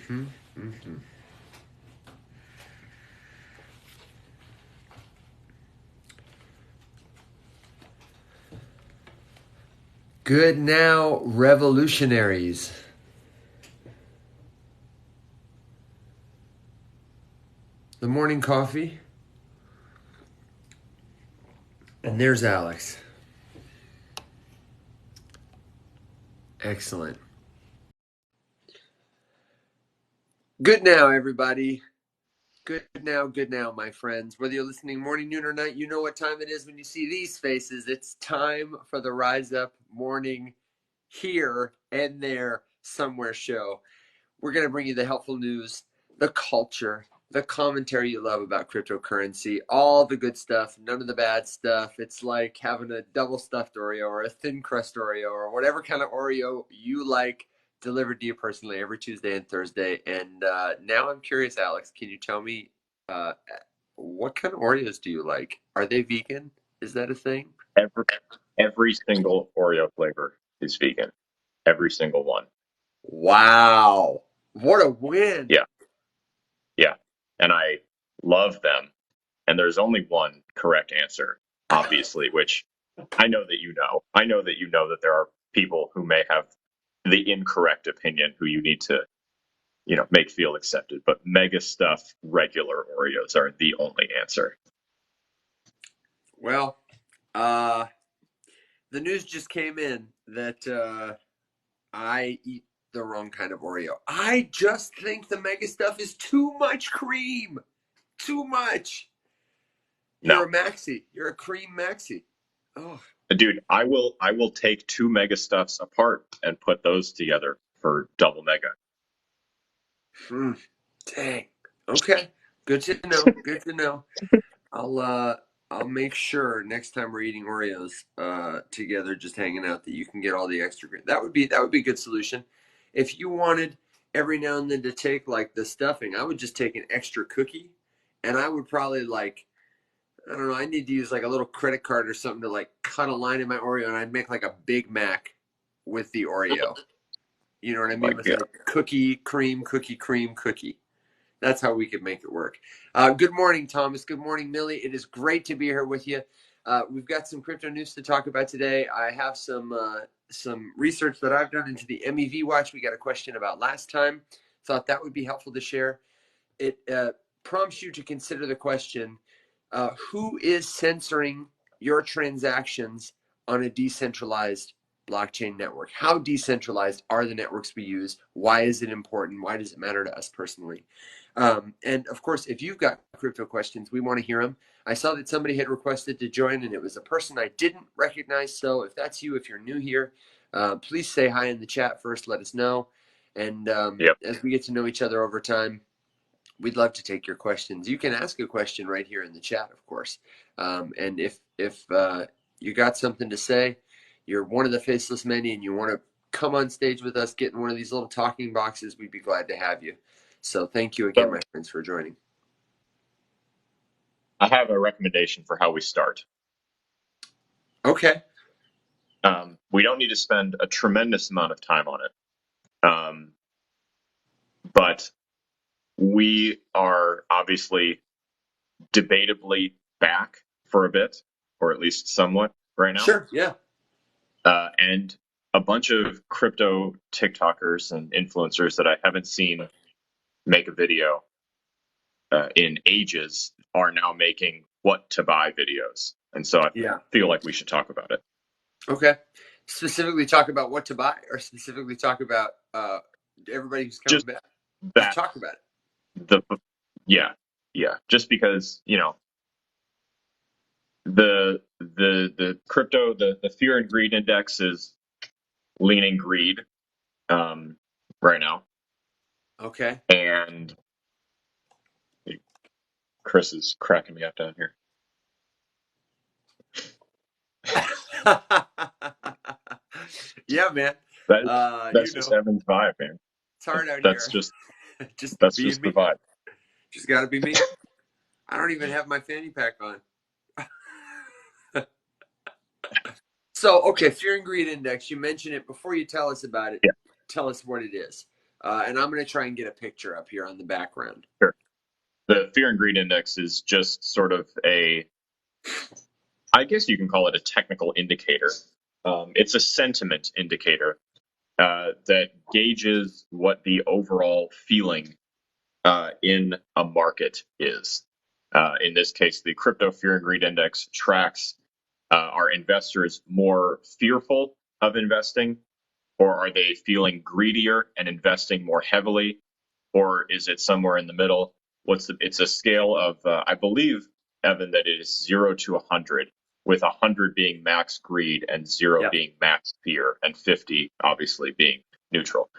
Mm-hmm. Mm-hmm. Good now, revolutionaries. The morning coffee. And there's Alex. Excellent. Good now, everybody. Good now, my friends. Whether you're listening morning, noon, or night, you know what time it is when you see these faces. It's time for the Rise Up Morning Here and There Somewhere show. We're going to bring you the helpful news, the culture, the commentary you love about cryptocurrency, all the good stuff, none of the bad stuff. It's like having a double stuffed Oreo or a thin crust Oreo or whatever kind of Oreo you like delivered to you personally every Tuesday and Thursday. And now I'm curious, Alex, can you tell me what kind of Oreos do you like? Are they vegan? Is that a thing? Every single Oreo flavor is vegan. Every single one. Wow. What a win. Yeah. Yeah. And I love them. And there's only one correct answer, obviously, which I know that you know. I know that you know that there are people who may have the incorrect opinion who you need to, make feel accepted. But mega stuff regular Oreos are the only answer. Well, the news just came in that I eat the wrong kind of Oreo. I just think the mega stuff is too much cream. Too much. No. You're a maxi. You're a cream maxi. Oh, Dude, I will take two mega stuffs apart and put those together for double mega. dang. Okay. Good to know. Good to know. I'll make sure next time we're eating Oreos together, just hanging out, that you can get all the extra green. That would be a good solution. If you wanted every now and then to take like the stuffing, I would just take an extra cookie, and I would probably like, I don't know, I need to use like a little credit card or something to like cut a line in my Oreo, and I'd make like a Big Mac with the Oreo. You know what I mean? Like, With yeah. like cookie, cream, cookie, cream, cookie. That's how we could make it work. Good morning, Thomas. Good morning, Millie. It is great to be here with you. We've got some crypto news to talk about today. I have some research that I've done into the MEV watch. We got a question about last time. Thought that would be helpful to share. It prompts you to consider the question, who is censoring your transactions on a decentralized blockchain network? How decentralized are the networks we use? Why is it important? Why does it matter to us personally? And of course, if you've got crypto questions, we want to hear them. I saw that somebody had requested to join, and it was a person I didn't recognize. So if that's you, if you're new here, please say hi in the chat first. Let us know. And Yep. as we get to know each other over time, we'd love to take your questions. You can ask a question right here in the chat, of course. And if you got something to say, you're one of the Faceless Many, and you want to come on stage with us, get in one of these little talking boxes, we'd be glad to have you. So thank you again, my friends, for joining. I have a recommendation for how we start. Okay. We don't need to spend a tremendous amount of time on it. But we are obviously debatably back for a bit, or at least somewhat right now. Sure, yeah. And a bunch of crypto TikTokers and influencers that I haven't seen make a video in ages are now making what to buy videos. And so I feel like we should talk about it. Okay. Specifically talk about what to buy, or specifically talk about everybody who's coming back? Just talk about it. Yeah. Just because, the crypto, the fear and greed index is leaning greed right now. Okay. And Chris is cracking me up down here. Yeah, man. That's just Evan's vibe, man. It's hard out that's here. That's just the vibe. Just got to be me. I don't even have my fanny pack on. So, okay, fear and greed index. You mentioned it before. You tell us about it. Yeah. Tell us what it is. And I'm going to try and get a picture up here on the background. Sure. The fear and greed index is just sort of I guess you can call it a technical indicator. It's a sentiment indicator that gauges what the overall feeling in a market is. In this case, the crypto fear and greed index tracks are investors more fearful of investing, or are they feeling greedier and investing more heavily, or is it somewhere in the middle? It's a scale of I believe, Evan, that it is 0 to 100, with 100 being max greed and 0 Yep. being max fear, and 50 obviously being neutral.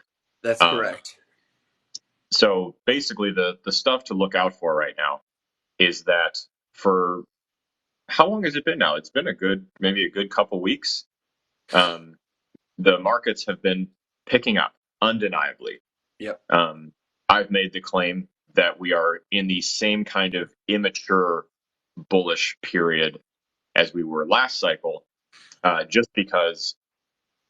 That's Um, correct. so basically, the stuff to look out for right now is that for how long has it been now? It's been maybe a good couple weeks. Um, the markets have been picking up undeniably. Yep. I've made the claim that we are in the same kind of immature bullish period as we were last cycle, just because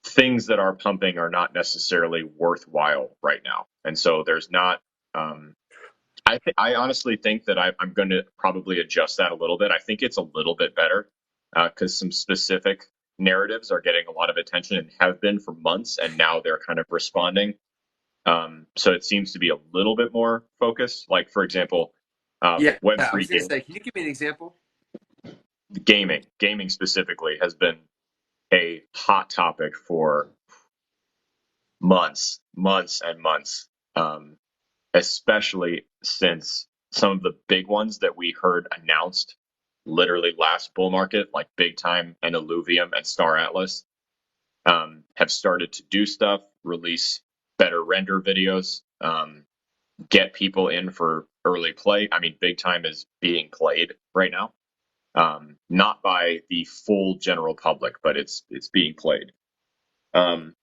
things that are pumping are not necessarily worthwhile right now. And so there's not, I honestly think that I'm going to probably adjust that a little bit. I think it's a little bit better because some specific narratives are getting a lot of attention and have been for months, and now they're kind of responding. So it seems to be a little bit more focused. Like, for example, Yeah. I Web3 was going to say, can you give me an example? gaming specifically has been a hot topic for months and months, especially since some of the big ones that we heard announced literally last bull market, like Big Time and Illuvium and Star Atlas, have started to do stuff, release better render videos, get people in for early play. I mean, Big Time is being played right now, not by the full general public, but it's being played. Um,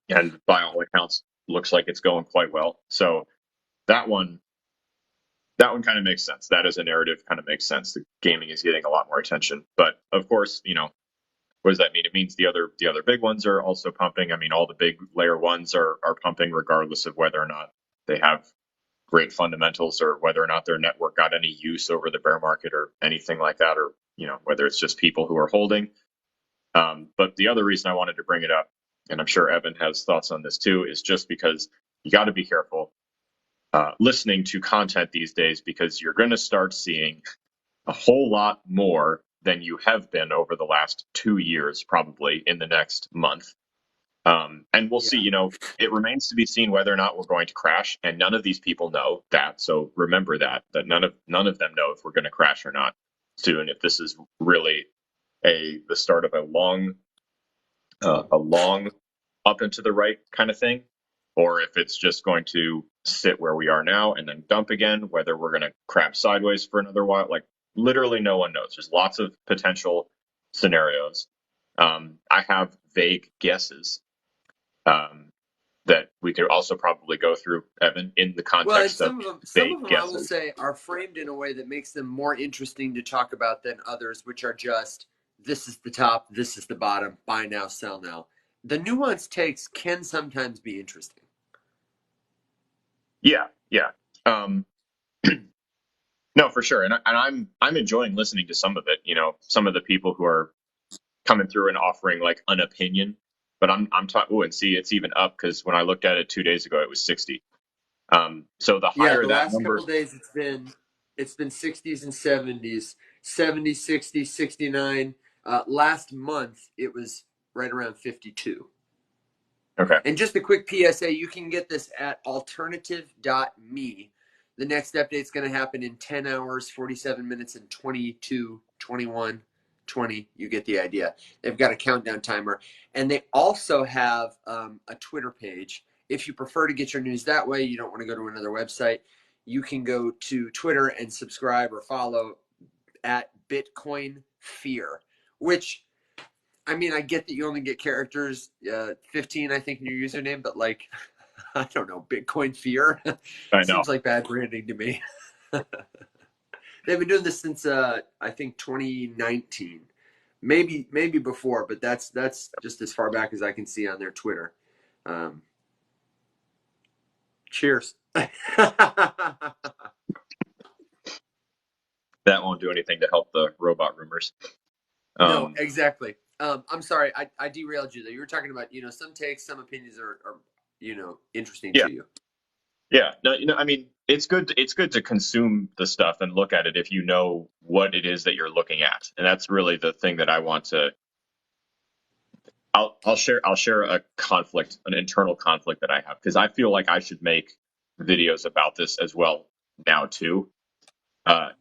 and by all accounts, looks like it's going quite well. So that one kind of makes sense. That as a narrative kind of makes sense. The gaming is getting a lot more attention, but of course, what does that mean? It means the other big ones are also pumping. I mean, all the big layer ones are pumping, regardless of whether or not they have great fundamentals or whether or not their network got any use over the bear market or anything like that, or whether it's just people who are holding. But the other reason I wanted to bring it up, and I'm sure Evan has thoughts on this too, is just because you got to be careful listening to content these days, because you're going to start seeing a whole lot more than you have been over the last 2 years, probably in the next month. And we'll see, it remains to be seen whether or not we're going to crash. And none of these people know that. So remember that none of them know if we're going to crash or not soon, if this is really the start of a long up and to the right kind of thing, or if it's just going to sit where we are now and then dump again, whether we're going to crap sideways for another while. Like, literally no one knows. There's lots of potential scenarios. I have vague guesses that we could also probably go through, Evan, in the Well, and context of some vague of them I will guesses. say are framed in a way that makes them more interesting to talk about than others, which are just, this is the top, this is the bottom, buy now, sell now. The nuanced takes can sometimes be interesting. Yeah, yeah. No, for sure. And I'm enjoying listening to some of it. Some of the people who are coming through and offering like an opinion. But I'm talking. Oh, and see, it's even up, because when I looked at it 2 days ago, it was 60. So the Yeah, higher the that last number, couple of days it's been 60s and 70s, 70, 60, 69. Last month it was right around 52. okay, And just a quick PSA, you can get this at alternative.me. The next update is going to happen in 10 hours, 47 minutes, and 22, 21, 20. You get the idea. They've got a countdown timer. And they also have a Twitter page. If you prefer to get your news that way, you don't want to go to another website, you can go to Twitter and subscribe or follow at Bitcoin Fear, which, I mean, I get that you only get characters, 15, I think, in your username, but like, I don't know, Bitcoin Fear I know. seems like bad branding to me. They've been doing this since I think 2019, maybe before, but that's just as far back as I can see on their Twitter. Um, Cheers. That won't do anything to help the robot rumors. No, exactly. I'm sorry, I derailed you though. You were talking about, some takes, some opinions are interesting Yeah, to you. yeah. No, I mean, it's good. It's good to consume the stuff and look at it if you know what it is that you're looking at, and that's really the thing that I want to. I'll share a conflict, an internal conflict that I have, because I feel like I should make videos about this as well now too.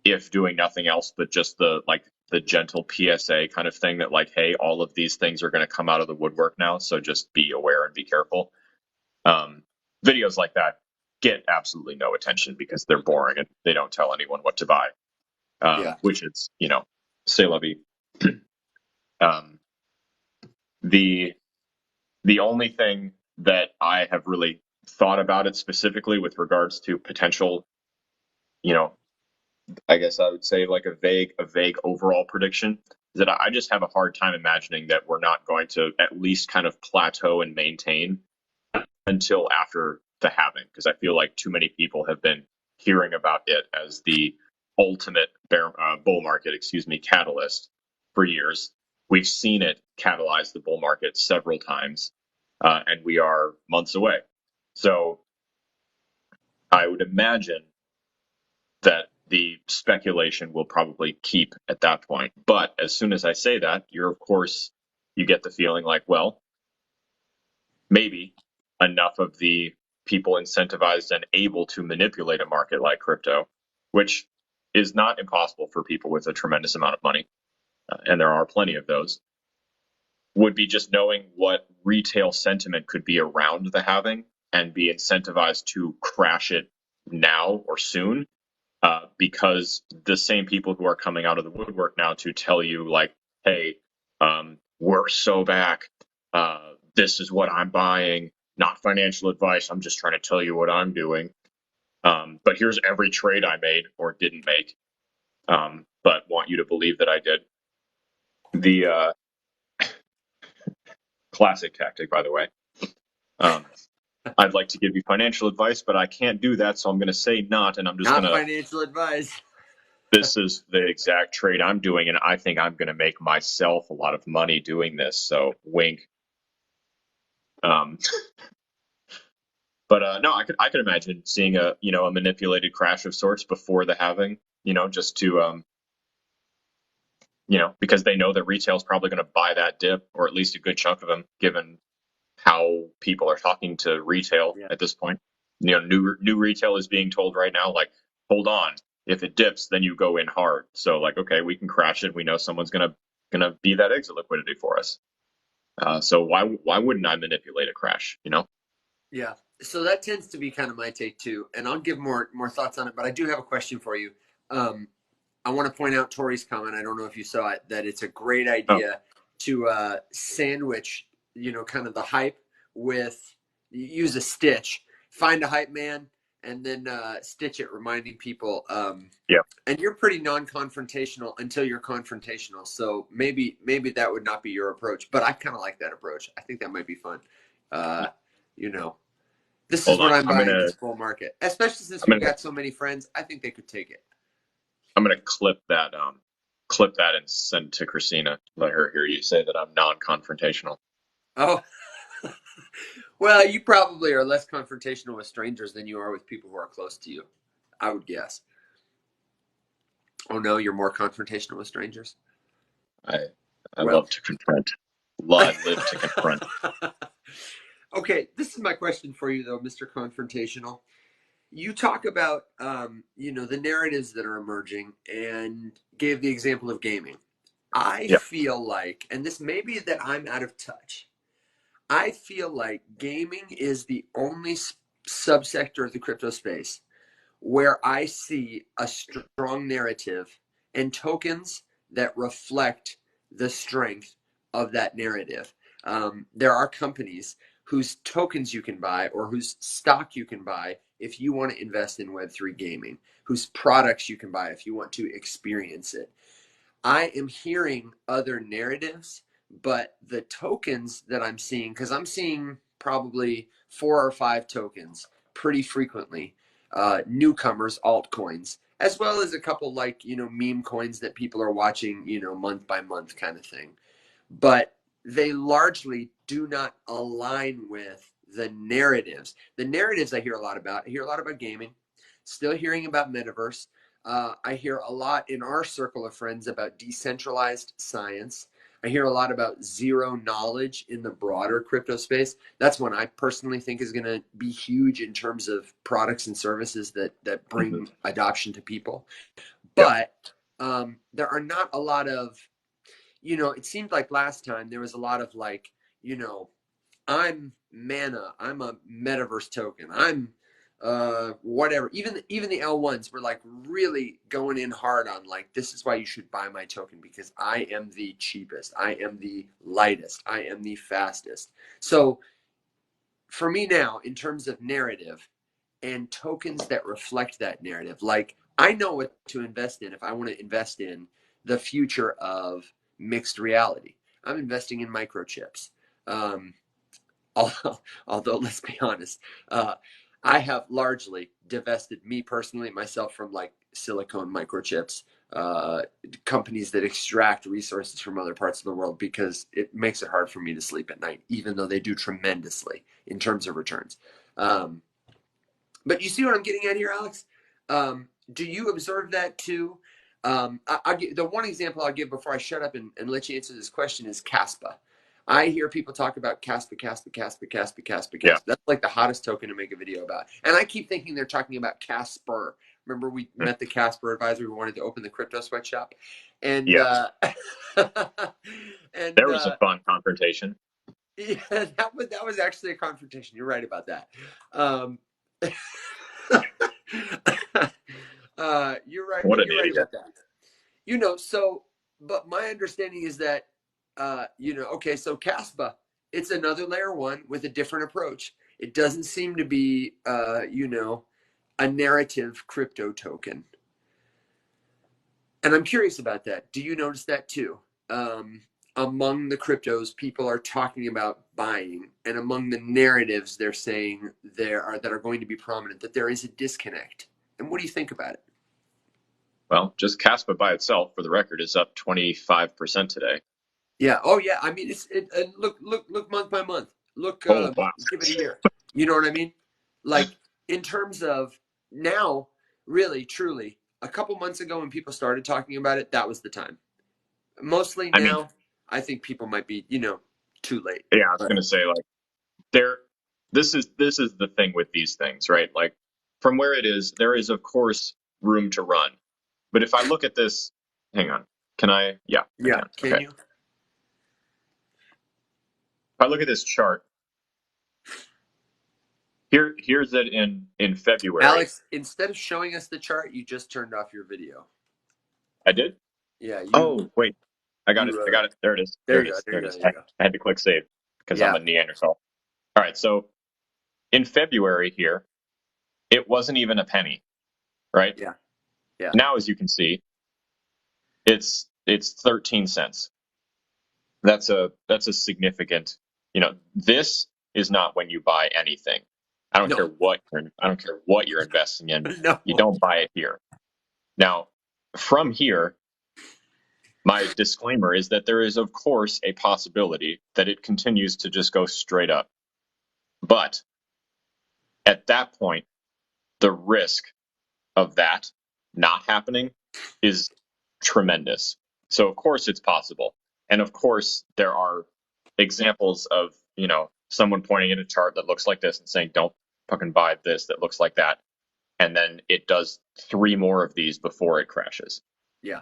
If doing nothing else but just the gentle PSA kind of thing that, like, hey, all of these things are going to come out of the woodwork now, so just be aware and be careful. Um, Videos like that get absolutely no attention because they're boring and they don't tell anyone what to buy, Yeah. which is, c'est la vie. um, the the only thing that I have really thought about it specifically with regards to potential, you know, I guess I would say like a vague overall prediction is that I just have a hard time imagining that we're not going to at least kind of plateau and maintain until after the halving, because I feel like too many people have been hearing about it as the ultimate bull market, catalyst for years. We've seen it catalyze the bull market several times, and we are months away. So I would imagine that the speculation will probably keep at that point. But as soon as I say that, you get the feeling like, well, maybe enough of the people incentivized and able to manipulate a market like crypto, which is not impossible for people with a tremendous amount of money, and there are plenty of those, would be just knowing what retail sentiment could be around the halving and be incentivized to crash it now or soon, because the same people who are coming out of the woodwork now to tell you, like, hey, we're so back. This is what I'm buying. Not financial advice. I'm just trying to tell you what I'm doing. But here's every trade I made or didn't make, but want you to believe that I did. The classic tactic, by the way. I'd like to give you financial advice, but I can't do that, so I'm going to say not, and I'm just going Not to. financial advice. This is the exact trade I'm doing, and I think I'm going to make myself a lot of money doing this. So, wink. Um, but no, I could imagine seeing a manipulated crash of sorts before the halving. Just to because they know that retail is probably going to buy that dip, or at least a good chunk of them, given how people are talking to retail Yeah. at this point. New retail is being told right now, like, hold on, if it dips, then you go in hard. So, like, okay, we can crash it. We know someone's gonna be that exit liquidity for us. So why wouldn't I manipulate a crash? Yeah. So that tends to be kind of my take too, and I'll give more thoughts on it. But I do have a question for you. Um, I want to point out Tori's comment. I don't know if you saw it, that it's a great Oh, idea to sandwich, kind of the hype with, use a stitch, find a hype man, and then stitch it, reminding people. yeah. And you're pretty non-confrontational until you're confrontational. So maybe that would not be your approach, but I kind of like that approach. I think that might be fun. Uh, you know, this is Hold what on. I'm I'm buying gonna this bull market, especially since I'm we've gonna got so many friends. I think they could take it. I'm gonna clip that and send to Christina. Let her hear you say that I'm non-confrontational. Oh, well, you probably are less confrontational with strangers than you are with people who are close to you, I would guess. Oh no, you're more confrontational with strangers? I I Well, love to confront. I live to confront. okay, this is my question for you though, Mr. Confrontational. You talk about the narratives that are emerging and gave the example of gaming. I Yeah. feel like, and this may be that I'm out of touch, I feel like gaming is the only subsector of the crypto space where I see a strong narrative and tokens that reflect the strength of that narrative. There are companies whose tokens you can buy or whose stock you can buy if you want to invest in Web3 gaming, whose products you can buy if you want to experience it. I am hearing other narratives, but the tokens that I'm seeing, because I'm seeing probably 4 or 5 tokens pretty frequently, newcomers, altcoins, as well as a couple like, meme coins that people are watching, month by month kind of thing. But they largely do not align with the narratives. The narratives I hear a lot about, I hear a lot about gaming, still hearing about metaverse. I hear a lot in our circle of friends about decentralized science. I hear a lot about zero knowledge in the broader crypto space. That's one I personally think is going to be huge in terms of products and services that bring adoption to people. But there are not a lot of, it seemed like last time there was a lot of like, I'm mana, I'm a metaverse token, I'm whatever. Even the L1s were like really going in hard on like, this is why you should buy my token because I am the cheapest, I am the lightest, I am the fastest. So for me now, in terms of narrative and tokens that reflect that narrative, like I know what to invest in if I want to invest in the future of mixed reality. I'm investing in microchips. Although let's be honest, I have largely divested me personally myself from like silicone microchips, companies that extract resources from other parts of the world because it makes it hard for me to sleep at night, even though they do tremendously in terms of returns. But you see what I'm getting at here, Alex? Do you observe that too? I'll give, the one example I'll give before I shut up and let you answer this question is Caspa. I hear people talk about Caspa. Yeah. That's like the hottest token to make a video about. And I keep thinking they're talking about Casper. Remember we met the Casper advisor who wanted to open the crypto sweatshop? And, Yes. and There was a fun confrontation. yeah, that was actually a confrontation. You're right about that. You're right. What an You're right idiot. about that. But my understanding is that, okay, so Caspa, it's another layer one with a different approach. It doesn't seem to be, a narrative crypto token. And I'm curious about that. Do you notice that too? Among the cryptos, people are talking about buying, and among the narratives they're saying that are going to be prominent, that there is a disconnect. And what do you think about it? Well, just Caspa by itself, for the record, is up 25% today. Yeah. Oh, yeah. I mean, look month by month. Look, Oh, wow. give it a year. You know what I mean? Like in terms of now, really, truly, a couple months ago when people started talking about it, that was the time. Mostly I mean, now, I think people might be, too late. yeah, I was But going to say, like, there, this is the thing with these things, right? Like, from where it is, there is, of course, room to run. But if I look at this, hang on, can I? Yeah, I yeah, can. can Okay. you? If I look at this chart, here's it in February. Alex, instead of showing us the chart, you just turned off your video. I did. Yeah, Oh, wait, I got it. I you got it. There it is. there There you it go, is. there There you it go, is. there you go. I had to click save because I'm Yeah, a Neanderthal. All right, so in February here, it wasn't even a penny, right? yeah, yeah. Now, as you can see, it's 13 cents. That's a significant, this is not when you buy anything. I don't No, care what you're investing in. no. You don't buy it here. Now, from here, my disclaimer is that there is, of course, a possibility that it continues to just go straight up. But at that point, the risk of that not happening is tremendous. So, of course, it's possible. And of course, there are examples of, someone pointing at a chart that looks like this and saying, don't fucking buy this that looks like that. And then it does three more of these before it crashes. Yeah.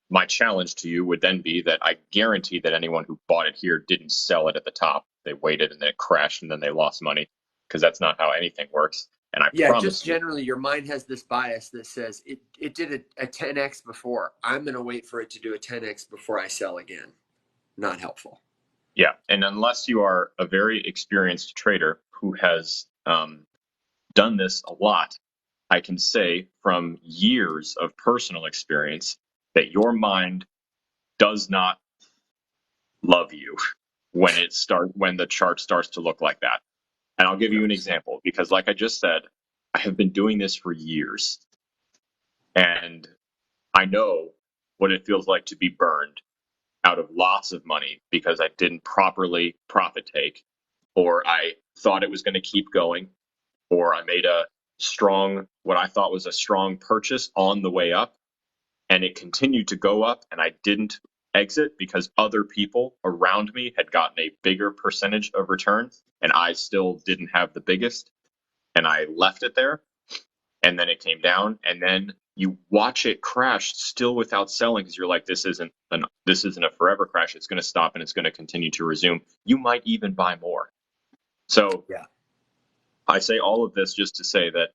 My challenge to you would then be that I guarantee that anyone who bought it here didn't sell it at the top. They waited and then it crashed and then they lost money because that's not how anything works. And I Yeah, just promise you, generally, your mind has this bias that says it did a 10x before. I'm going to wait for it to do a 10x before I sell again. Not helpful. yeah. And unless you are a very experienced trader who has done this a lot, I can say from years of personal experience that your mind does not love you when the chart starts to look like that. And I'll give you an example because, like I just said, I have been doing this for years, and I know what it feels like to be burned out of lots of money because I didn't properly profit take, or I thought it was going to keep going, or I made a strong, what I thought was a strong purchase on the way up, and it continued to go up, and I didn't exit because other people around me had gotten a bigger percentage of return, and I still didn't have the biggest, and I left it there, and then it came down, and then you watch it crash still without selling because you're like, this isn't a forever crash. It's going to stop and it's going to continue to resume. You might even buy more. So Yeah. I say all of this just to say that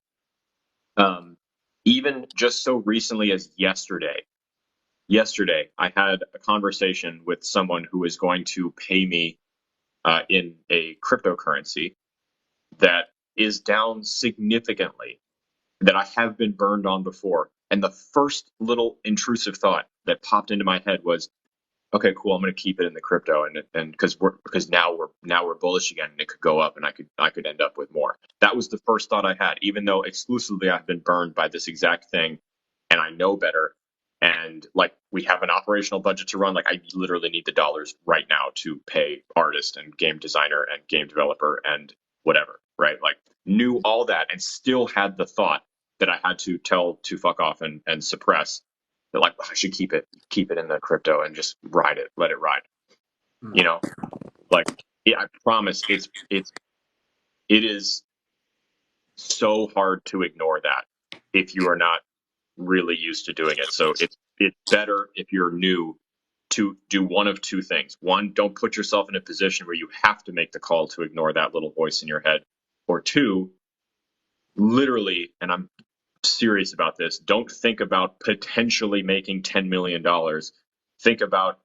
even just so recently as yesterday, I had a conversation with someone who is going to pay me in a cryptocurrency that is down significantly, that I have been burned on before. And the first little intrusive thought that popped into my head was, okay, cool, I'm going to keep it in the crypto, and because now we're bullish again, and it could go up, and I could end up with more. That was the first thought I had, even though exclusively I've been burned by this exact thing, and I know better. And like, we have an operational budget to run. Like, I literally need the dollars right now to pay artist and game designer and game developer and whatever, right? Like, knew all that and still had the thought that I had to tell to fuck off and suppress, that like, I should keep it in the crypto and just ride it, let it ride. You know, like, yeah, I promise it is so hard to ignore that if you are not really used to doing it. So it's better if you're new to do one of two things. One, don't put yourself in a position where you have to make the call to ignore that little voice in your head. Or two, literally, and I'm serious about this, don't think about potentially making $10 million. Think about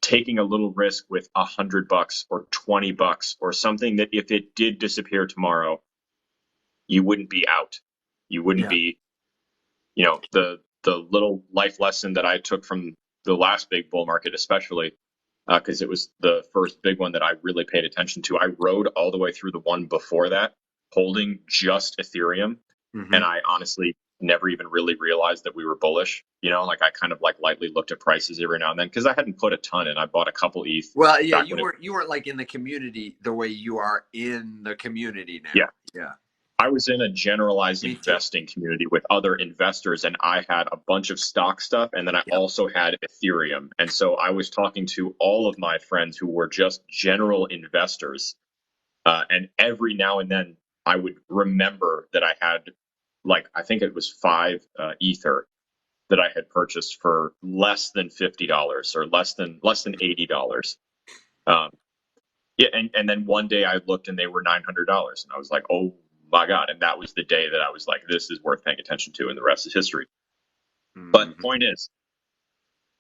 taking a little risk with $100 or $20 or something that if it did disappear tomorrow, you wouldn't be out. You wouldn't Yeah. be, the little life lesson that I took from the last big bull market, especially because it was the first big one that I really paid attention to. I rode all the way through the one before that, holding just Ethereum. Mm-hmm. And I honestly never even really realized that we were bullish. Like, I kind of like lightly looked at prices every now and then because I hadn't put a ton in. I bought a couple ETH. Well, yeah, back you when it, weren't like in the community the way you are in the community now. yeah, Yeah. I was in a generalized Me too. investing community with other investors, and I had a bunch of stock stuff, and then I Yeah. also had Ethereum. And so I was talking to all of my friends who were just general investors, and every now and then I would remember that I had, like, I think it was 5 Ether that I had purchased for less than $50 or less than $80. Um, yeah, and then one day I looked and they were $900, and I was like, oh my god! And that was the day that I was like, this is worth paying attention to, and the rest is history. But the Mm-hmm. point is,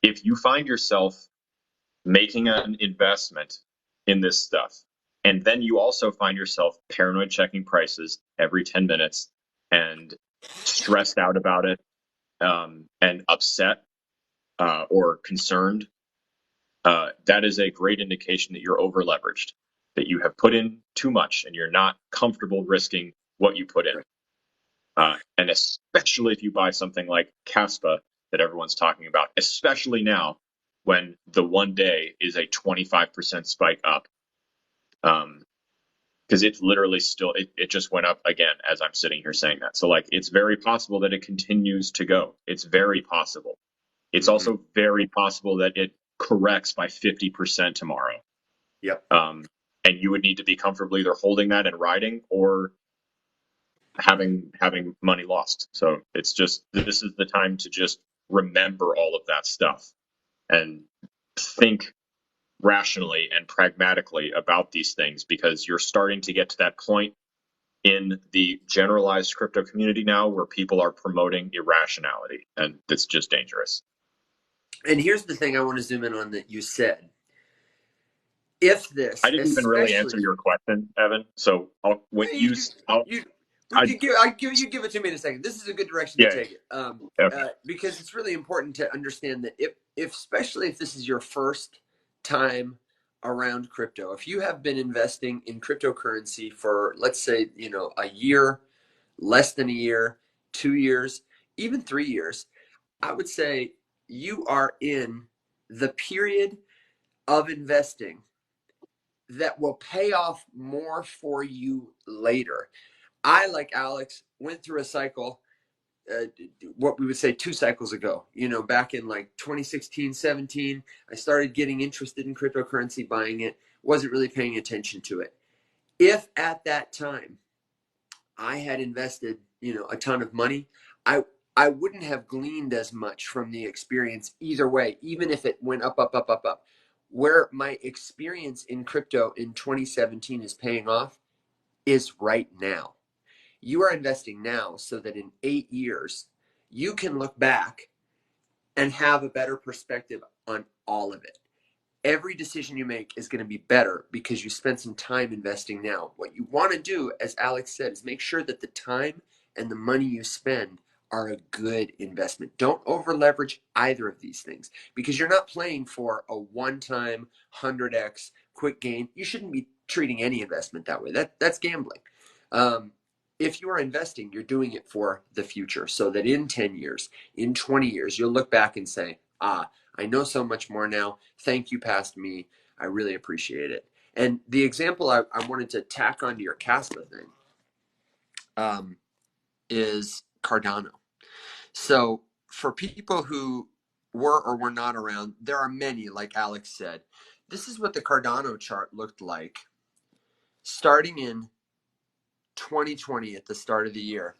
if you find yourself making an investment in this stuff, and then you also find yourself paranoid checking prices every 10 minutes and stressed out about it, and upset or concerned, that is a great indication that you're over leveraged, that you have put in too much and you're not comfortable risking what you put in. And especially if you buy something like Caspa that everyone's talking about, especially now when the one day is a 25% spike up. Because it's literally still, it just went up again as I'm sitting here saying that. So, like, it's very possible that it continues to go. It's very possible. It's Mm-hmm. also very possible that it corrects by 50% tomorrow. Yep. And you would need to be comfortable either holding that and riding or having money lost. So it's just, this is the time to just remember all of that stuff and think rationally and pragmatically about these things, because you're starting to get to that point in the generalized crypto community now where people are promoting irrationality, and it's just dangerous. And here's the thing I want to zoom in on that you said. If I this, didn't even really answer especially, your question, Evan. So you I, you give it to me in a second. This is a good direction to yeah, take it, okay. because it's really important to understand that if especially if this is your first time around crypto, if you have been investing in cryptocurrency for, let's say, a year, less than a year, 2 years, even 3 years, I would say you are in the period of investing that will pay off more for you later. I, like Alex, went through a cycle, uh, what we would say 2 cycles ago, back in like 2016, 17. I started getting interested in cryptocurrency, buying it, wasn't really paying attention to it. If at that time I had invested, a ton of money, I I wouldn't have gleaned as much from the experience either way, even if it went up, up, up, up, up. Where my experience in crypto in 2017 is paying off is right now. You are investing now so that in 8 years, you can look back and have a better perspective on all of it. Every decision you make is going to be better because you spent some time investing now. What you want to do, as Alex said, is make sure that the time and the money you spend are a good investment. Don't over leverage either of these things because you're not playing for a one-time 100x quick gain. You shouldn't be treating any investment that way. That's gambling. If you are investing, you're doing it for the future so that in 10 years, in 20 years, you'll look back and say, I know so much more now. Thank you, past me. I really appreciate it. And the example I wanted to tack onto your Caspa thing is Cardano. So for people who were or were not around, there are many, like Alex said. This is what the Cardano chart looked like starting in 2020 at the start of the year.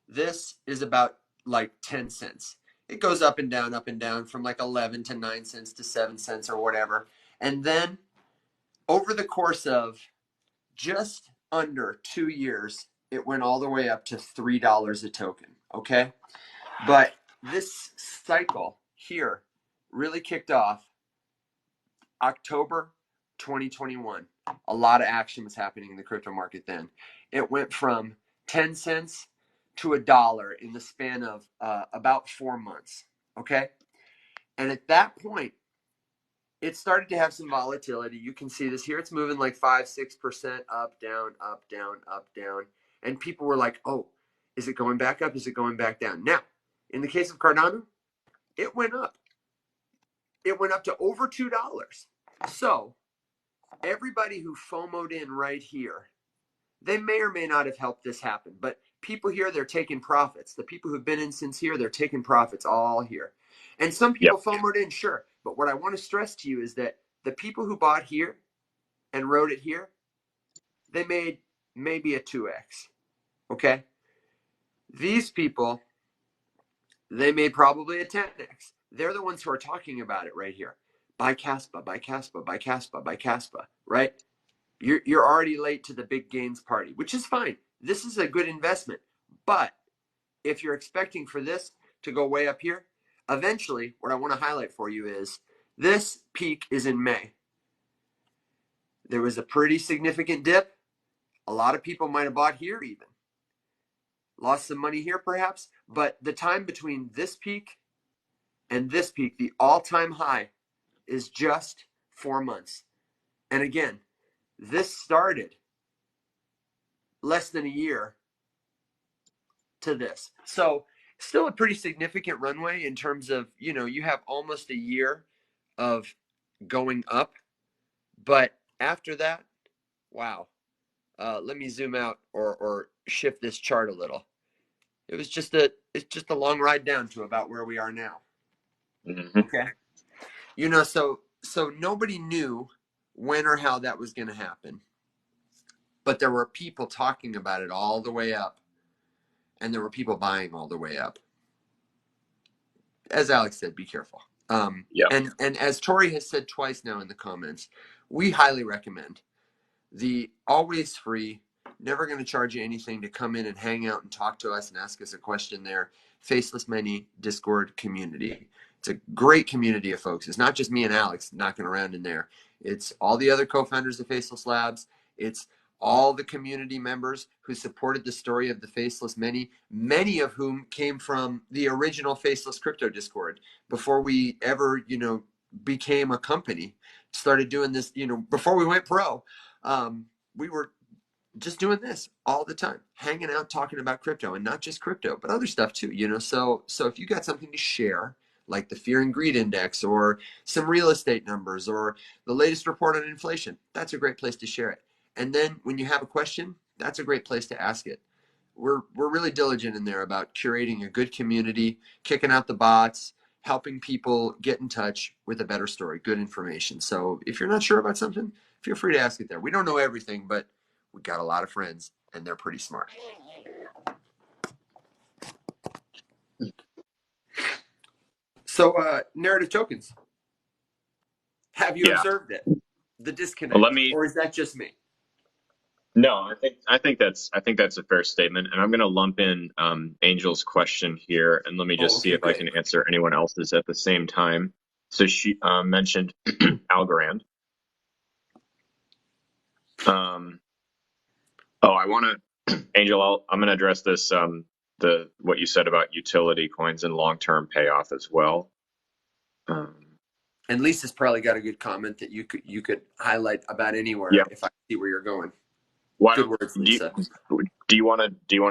This is about like 10 cents. It goes up and down from like 11 to 9 cents to 7 cents or whatever. And then over the course of just under 2 years, it went all the way up to $3 a token. Okay. But this cycle here really kicked off October 2021. A lot of action was happening in the crypto market then. It went from 10 cents to $1 in the span of about 4 months. Okay. And at that point, it started to have some volatility. You can see this here. It's moving like 5-6% up, down, up, down, up, down. And people were like, oh, is it going back up? Is it going back down? Now, in the case of Cardano, it went up. It went up to over $2. So everybody who FOMO'd in right here, they may or may not have helped this happen. But people here, they're taking profits. The people who've been in since here, they're taking profits all here. And some people FOMO'd in, sure. But what I want to stress to you is that the people who bought here and wrote it here, they made maybe a 2x. Okay? These people, they made probably a 10x. They're the ones who are talking about it right here. Buy Caspa, buy Caspa, buy Caspa, buy Caspa, right? You're already late to the big gains party, which is fine. This is a good investment. But if you're expecting for this to go way up here, eventually, what I want to highlight for you is this peak is in May. There was a pretty significant dip. A lot of people might have bought here even. Lost some money here perhaps, but the time between this peak and this peak, the all-time high, is just 4 months. And again, this started less than a year to this. So still a pretty significant runway in terms of, you have almost a year of going up. But after that, wow. Let me zoom out or shift this chart a little. It's just a long ride down to about where we are now. Mm-hmm. Okay. So nobody knew when or how that was going to happen. But there were people talking about it all the way up. And there were people buying all the way up. As Alex said, be careful. And as Tori has said twice now in the comments, we highly recommend the always free, never going to charge you anything to come in and hang out and talk to us and ask us a question there. Faceless Many Discord community. It's a great community of folks. It's not just me and Alex knocking around in there. It's all the other co-founders of Faceless Labs. It's all the community members who supported the story of the Faceless many of whom came from the original Faceless Crypto Discord before we ever, became a company, started doing this, before we went pro. We were just doing this all the time, hanging out, talking about crypto, and not just crypto, but other stuff too. So if you got something to share, like the Fear and Greed Index, or some real estate numbers, or the latest report on inflation, that's a great place to share it. And then when you have a question, that's a great place to ask it. We're really diligent in there about curating a good community, kicking out the bots, helping people get in touch with a better story, good information. So if you're not sure about something, feel free to ask it there. We don't know everything, but we got a lot of friends, and they're pretty smart. So, narrative tokens. Have you Yeah. observed it? The Well, disconnect, or is that just me? no, I think that's a fair statement, and I'm going to lump in Angel's question here, and let me Oh, just see okay, if I good. can answer anyone else's at the same time. So she mentioned Algorand. Um, oh, I want to, Angel. I'm going to address this the what you said about utility coins and long-term payoff as well. Um, And Lisa's probably got a good comment that you could highlight about yeah. anywhere if I see where you're going. Why Good don't words, do Lisa. you want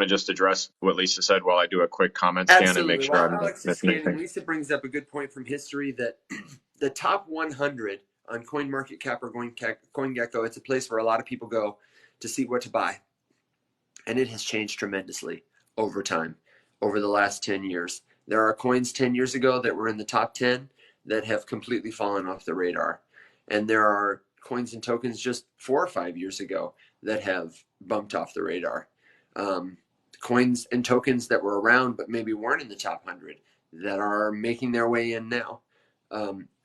to just address what Lisa said while I do a quick comment scan and make Absolutely. sure While I'm not Alex is missing scanning, anything? Lisa brings up a good point from history that the top 100 on CoinMarketCap or CoinGecko, it's a place where a lot of people go to see what to buy. And it has changed tremendously over time, over the last 10 years. There are coins 10 years ago that were in the top 10 that have completely fallen off the radar. And there are coins and tokens just 4 or 5 years ago that have bumped off the radar. Um, Coins and tokens that were around but maybe weren't in the top 100 that are making their way in now.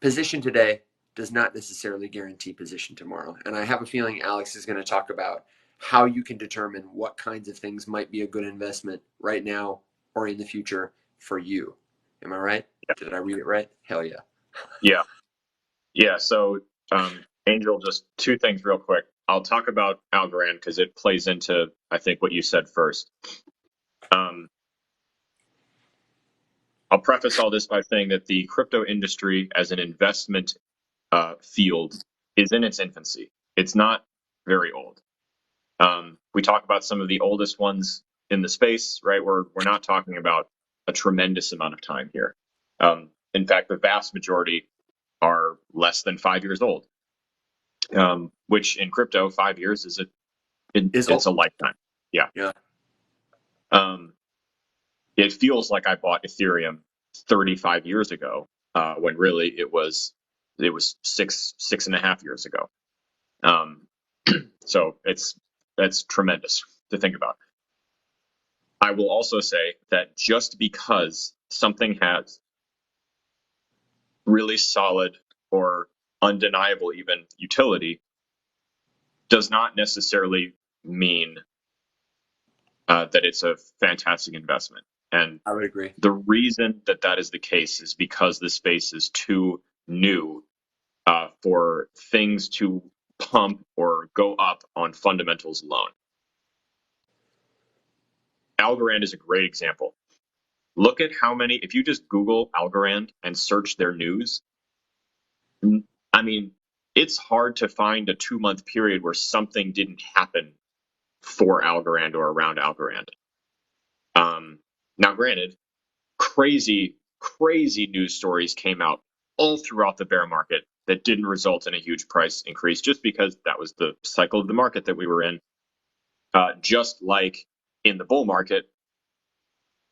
Position today does not necessarily guarantee position tomorrow. And I have a feeling Alex is going to talk about how you can determine what kinds of things might be a good investment right now or in the future for you. Am I right? Did I read it right? Hell yeah. Yeah. Yeah. So, Angel, just two things real quick. I'll talk about Algorand because it plays into, I think, what you said first. Um, I'll preface all this by saying that the crypto industry as an investment field is in its infancy. It's not very old. We talk about some of the oldest ones in the space, right? We're not talking about a tremendous amount of time here. In fact, the vast majority are less than 5 years old, which in crypto, 5 years Is it's old. a lifetime. Yeah. Yeah. Um, it feels like I bought Ethereum 35 years ago, when really it was 6.5 years ago. Um, so that's tremendous to think about. I will also say that just because something has really solid or undeniable even utility does not necessarily mean that it's a fantastic investment. And I would agree. the reason that that is the case is because the space is too new for things to pump or go up on fundamentals alone. Algorand is a great example. Look at how many, if you just Google Algorand and search their news, I mean, it's hard to find a 2 month period where something didn't happen for Algorand or around Algorand. Now, granted, crazy news stories came out all throughout the bear market that didn't result in a huge price increase just because that was the cycle of the market that we were in. Just like in the bull market,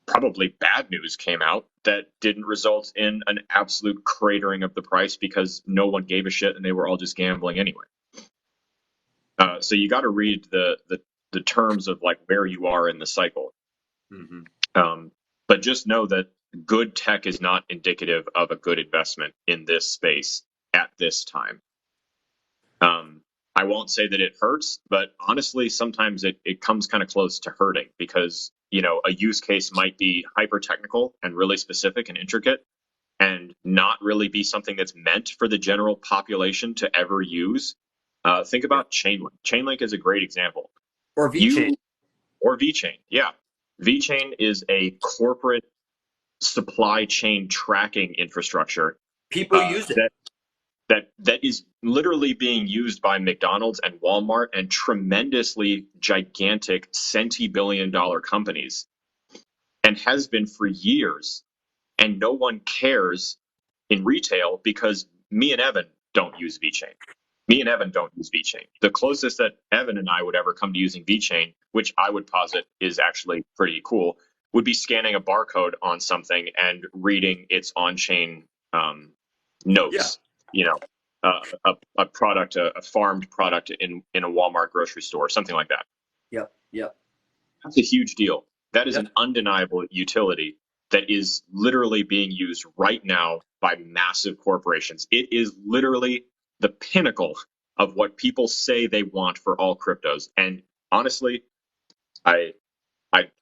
probably bad news came out that didn't result in an absolute cratering of the price because no one gave a shit and they were all just gambling anyway. So you got to read the terms of like where you are in the cycle. Mm-hmm. But just know that good tech is not indicative of a good investment in this space at this time. I won't say that it hurts, but honestly, sometimes it comes kind of close to hurting because, a use case might be hyper technical and really specific and intricate and not really be something that's meant for the general population to ever use. Think Yeah. about Chainlink. Chainlink is a great example. Or VeChain. You or VeChain, yeah. VeChain is a corporate supply chain tracking infrastructure People uh, use it. that that is literally being used by McDonald's and Walmart and tremendously gigantic centi-billion-dollar companies, and has been for years. And no one cares in retail because me and Evan don't use VeChain. Me and Evan don't use VeChain. The closest that Evan and I would ever come to using VeChain, which I would posit is actually pretty cool, would be scanning a barcode on something and reading its on-chain Yeah. notes. You know, a product, a farmed product in a Walmart grocery store, something like that. Yep. Yep. That's a huge deal. That is Yep. an undeniable utility that is literally being used right now by massive corporations. It is literally the pinnacle of what people say they want for all cryptos. And honestly, I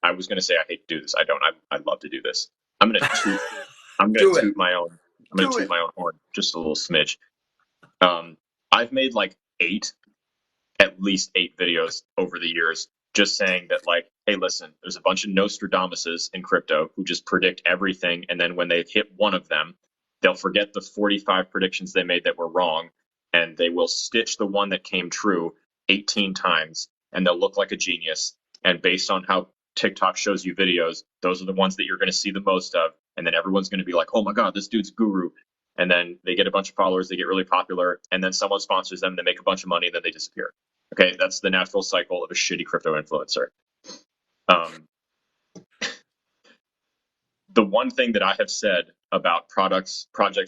I was going to say I hate to do this. I don't. I'd love to do this. I'm going to toot. I'm going Do to it. toot my own. I'm going to Do toot it. my own horn just a little smidge. I've made like at least 8 videos over the years, just saying that, like, hey, listen, there's a bunch of Nostradamuses in crypto who just predict everything, and then when they hit one of them, they'll forget the 45 predictions they made that were wrong, and they will stitch the one that came true 18 times, and they'll look like a genius. And based on how TikTok shows you videos, those are the ones that you're going to see the most of, and then everyone's going to be like, oh my god, this dude's guru. And then they get a bunch of followers, they get really popular, and then someone sponsors them, they make a bunch of money, and then they disappear. Okay, that's the natural cycle of a shitty crypto influencer. The one thing that I have said about projects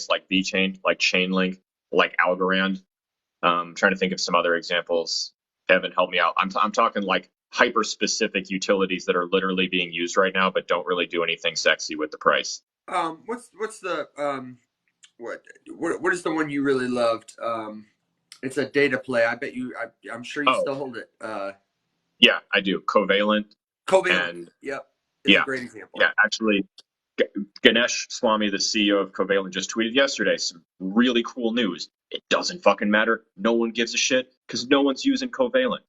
like VeChain, like Chainlink, like Algorand, trying to think of some other examples. Evan, help me out. I'm talking like hyper specific utilities that are literally being used right now, but don't really do anything sexy with the price. What's the what is the one you really loved? It's a data play. I bet you. I'm sure you Oh, still hold it. yeah, I do. Covalent. Covalent. And Yep, is a yeah, great example. yeah, actually, Ganesh Swami, the CEO of Covalent, just tweeted yesterday some really cool news. It doesn't fucking matter. No one gives a shit because no one's using Covalent.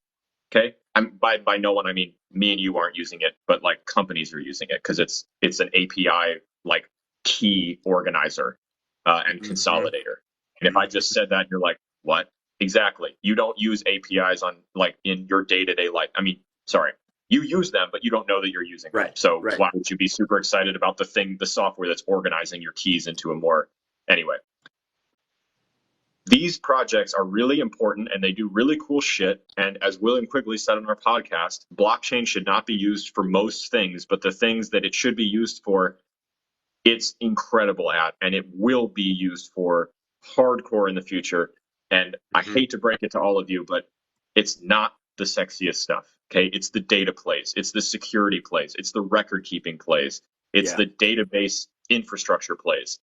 Okay, by no one I mean me and you aren't using it, but like companies are using it because it's an API like key organizer and Mm-hmm. consolidator. And if I just said that, you're like, what? Exactly. You don't use APIs on like in your day to day life. I mean, sorry, you use them, but you don't know that you're using them. Right. So Right. why would you be super excited about the software that's organizing your keys into a more anyway? These projects are really important and they do really cool shit. And as William Quigley said on our podcast, blockchain should not be used for most things, but the things that it should be used for, it's incredible at, and it will be used for hardcore in the future. And I Mm-hmm. hate to break it to all of you, but it's not the sexiest stuff. Okay. It's the data plays, it's the security plays, it's the record keeping plays, it's Yeah. the database infrastructure plays.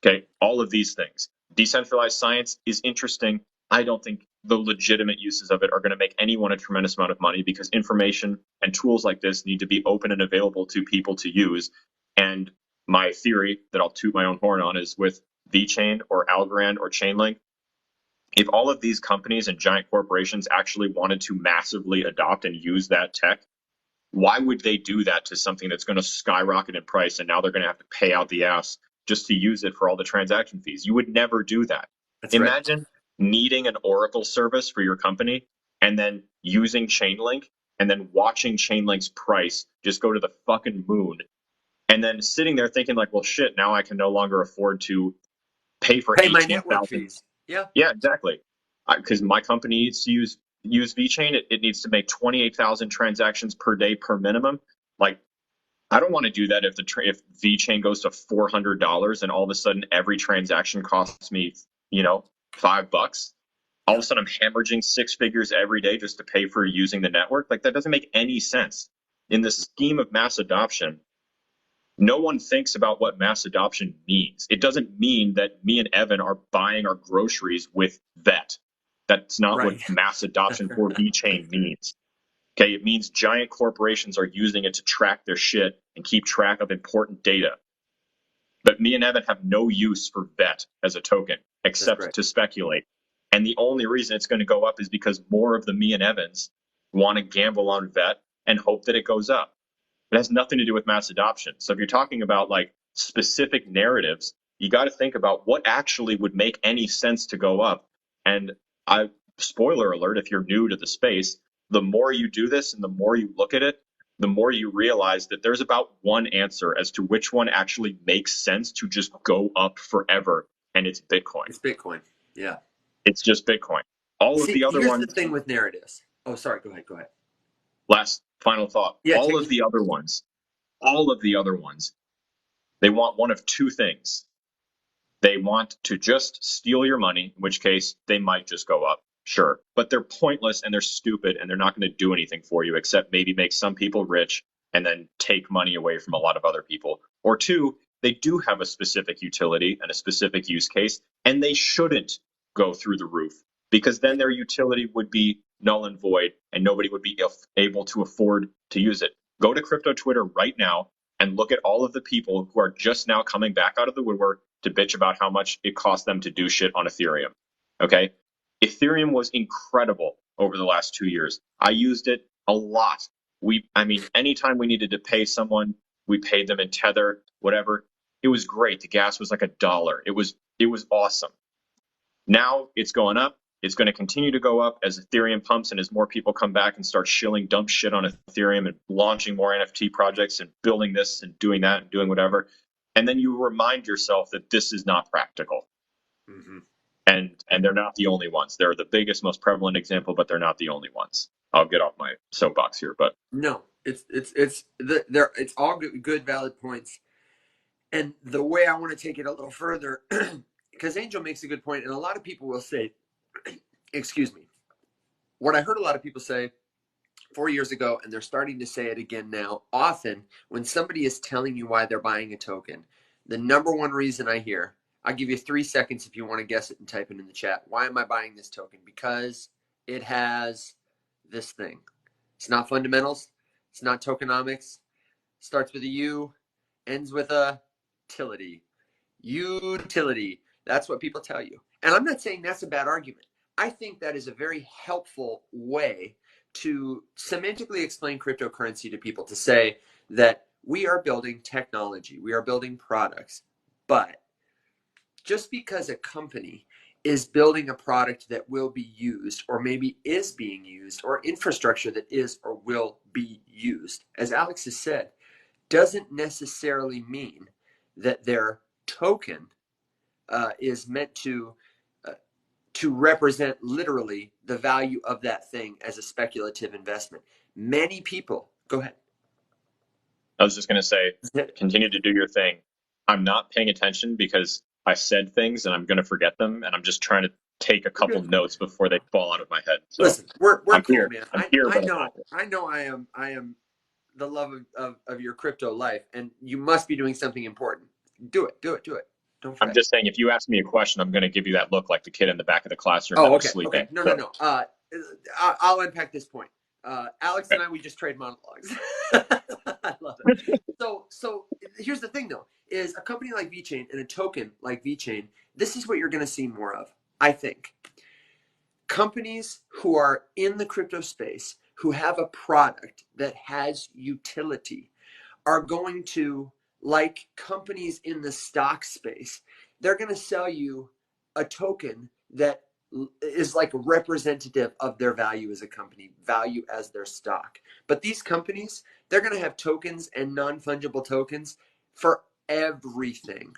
Okay, all of these things. Decentralized science is interesting. I don't think the legitimate uses of it are going to make anyone a tremendous amount of money because information and tools like this need to be open and available to people to use. And my theory that I'll toot my own horn on is with VeChain or Algorand or Chainlink, if all of these companies and giant corporations actually wanted to massively adopt and use that tech, why would they do that to something that's going to skyrocket in price and now they're going to have to pay out the ass just to use it for all the transaction fees? You would never do that. That's right. Imagine needing an Oracle service for your company and then using Chainlink and then watching Chainlink's price just go to the fucking moon and then sitting there thinking like, well, shit, now I can no longer afford to pay for Pay my network 18,000. fees. Yeah. Yeah, exactly. Because my company needs to use VeChain. It needs to make 28,000 transactions per day per minimum. Like, I don't want to do that if if VeChain goes to $400 and all of a sudden every transaction costs me, $5. All of a sudden I'm hemorrhaging 6 figures every day just to pay for using the network. Like, that doesn't make any sense. In the scheme of mass adoption, no one thinks about what mass adoption means. It doesn't mean that me and Evan are buying our groceries with VET. That's not Right. what mass adoption for VeChain means. Okay, it means giant corporations are using it to track their shit and keep track of important data. But me and Evan have no use for VET as a token, except to speculate. And the only reason it's going to go up is because more of the me and Evans want to gamble on VET and hope that it goes up. It has nothing to do with mass adoption. So if you're talking about like specific narratives, You got to think about what actually would make any sense to go up. And spoiler alert, if you're new to the space, the more you do this and the more you look at it, the more you realize that there's about one answer as to which one actually makes sense to just go up forever, and it's Bitcoin. It's Bitcoin. Yeah. It's just Bitcoin. All of See, the other here's the ones, thing with narratives. Oh, sorry. Go ahead. Go ahead. last final thought, Yeah. all of the other ones, they want one of two things. They want to just steal your money, in which case they might just go up, sure. But they're pointless and they're stupid and they're not going to do anything for you except maybe make some people rich and then take money away from a lot of other people. Or two, they do have a specific utility and a specific use case, and they shouldn't go through the roof because then their utility would be null and void and nobody would be able to afford to use it. Go to crypto Twitter right now and look at all of the people who are just now coming back out of the woodwork to bitch about how much it cost them to do shit on Ethereum. Okay? Ethereum was incredible over the last 2 years. I used it a lot. Anytime we needed to pay someone, we paid them in Tether, whatever. It was great. The gas was like $1. It was awesome. Now it's going up. It's going to continue to go up as Ethereum pumps and as more people come back and start shilling dumb shit on Ethereum and launching more NFT projects and building this and doing that and doing whatever. And then you remind yourself that this is not practical. Mm-hmm. And they're not the only ones. They're the biggest, most prevalent example, but they're not the only ones. I'll get off my soapbox here, but no, it's all good, valid points. And the way I want to take it a little further, because Angel makes a good point, and a lot of people will say, excuse me, what I heard a lot of people say 4 years ago, and they're starting to say it again now, often when somebody is telling you why they're buying a token, the number one reason I hear, I'll give you 3 seconds if you want to guess it and type it in the chat. Why am I buying this token? Because it has this thing. It's not fundamentals. It's not tokenomics. Starts with a U, ends with a utility. Utility. That's what people tell you. And I'm not saying that's a bad argument. I think that is a very helpful way to semantically explain cryptocurrency to people, to say that we are building technology, we are building products, but just because a company is building a product that will be used or maybe is being used, or infrastructure that is or will be used, as Alex has said, doesn't necessarily mean that their token is meant to represent literally the value of that thing as a speculative investment. Many people, go ahead. I was just going to say, continue to do your thing. I'm not paying attention because I said things and I'm going to forget them, and I'm just trying to take a couple notes before they fall out of my head. So listen, we're I'm cool, here. man. I'm here, I but know I am the love of your crypto life, and you must be doing something important. Do it. Don't fret. I'm just saying, if you ask me a question, I'm going to give you that look like the kid in the back of the classroom that Oh, was okay. sleeping. No. I'll unpack this point. Alex and I, we just trade monologues. I love it. So here's the thing, though, is a company like VeChain and a token like VeChain, this is what you're going to see more of, I think. Companies who are in the crypto space, who have a product that has utility, are going to, like companies in the stock space, they're going to sell you a token that is like representative of their value as a company, value as their stock. But these companies, they're going to have tokens and non-fungible tokens for everything.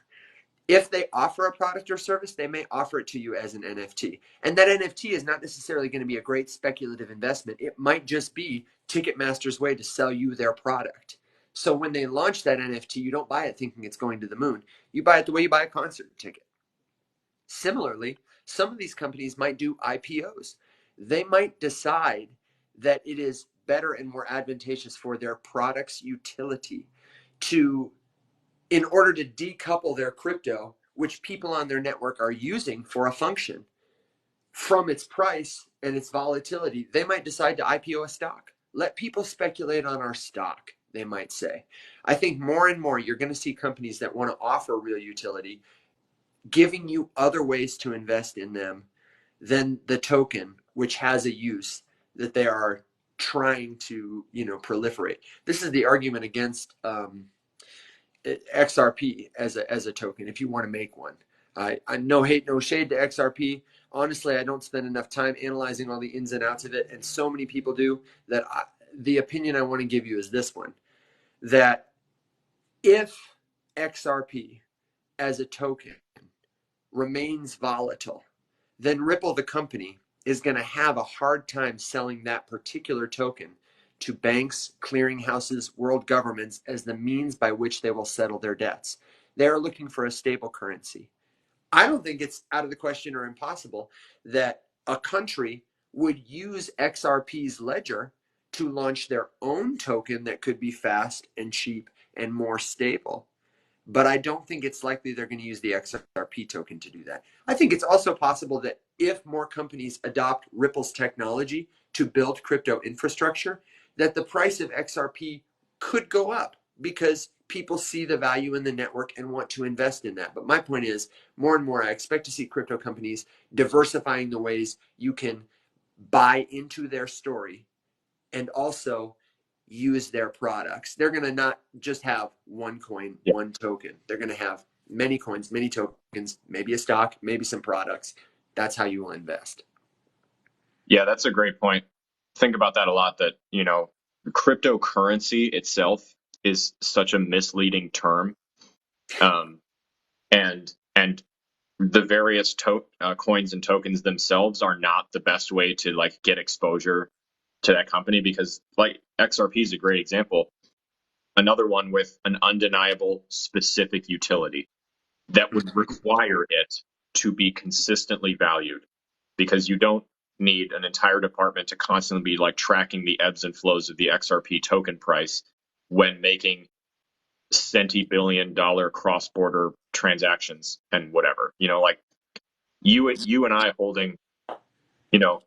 If they offer a product or service, they may offer it to you as an NFT. And that NFT is not necessarily going to be a great speculative investment. It might just be Ticketmaster's way to sell you their product. So when they launch that NFT, you don't buy it thinking it's going to the moon. You buy it the way you buy a concert ticket. Similarly, some of these companies might do IPOs. They might decide that it is better and more advantageous for their product's utility to, in order to decouple their crypto, which people on their network are using for a function, from its price and its volatility, they might decide to IPO a stock. Let people speculate on our stock, they might say. I think more and more you're going to see companies that want to offer real utility giving you other ways to invest in them than the token, which has a use that they are trying to, proliferate. This is the argument against XRP as a token if you want to make one. I no hate, no shade to XRP. Honestly, I don't spend enough time analyzing all the ins and outs of it, and so many people do that. The opinion I want to give you is this one: that if XRP as a token remains volatile, then Ripple, the company, is going to have a hard time selling that particular token to banks, clearinghouses, world governments as the means by which they will settle their debts. They are looking for a stable currency. I don't think it's out of the question or impossible that a country would use XRP's ledger to launch their own token that could be fast and cheap and more stable. But I don't think it's likely they're going to use the XRP token to do that. I think it's also possible that if more companies adopt Ripple's technology to build crypto infrastructure, that the price of XRP could go up because people see the value in the network and want to invest in that. But my point is, more and more, I expect to see crypto companies diversifying the ways you can buy into their story and also use their products. They're going to not just have one coin, Yeah. one token. They're going to have many coins, many tokens, maybe a stock, maybe some products. That's how you will invest. Yeah, that's a great point. Think about that a lot, that, cryptocurrency itself is such a misleading term. And the various coins and tokens themselves are not the best way to like get exposure to that company, because like XRP is a great example. Another one with an undeniable specific utility that would require it to be consistently valued, because you don't need an entire department to constantly be like tracking the ebbs and flows of the XRP token price when making centi-billion-dollar cross-border transactions and whatever. Like you and I holding, you know,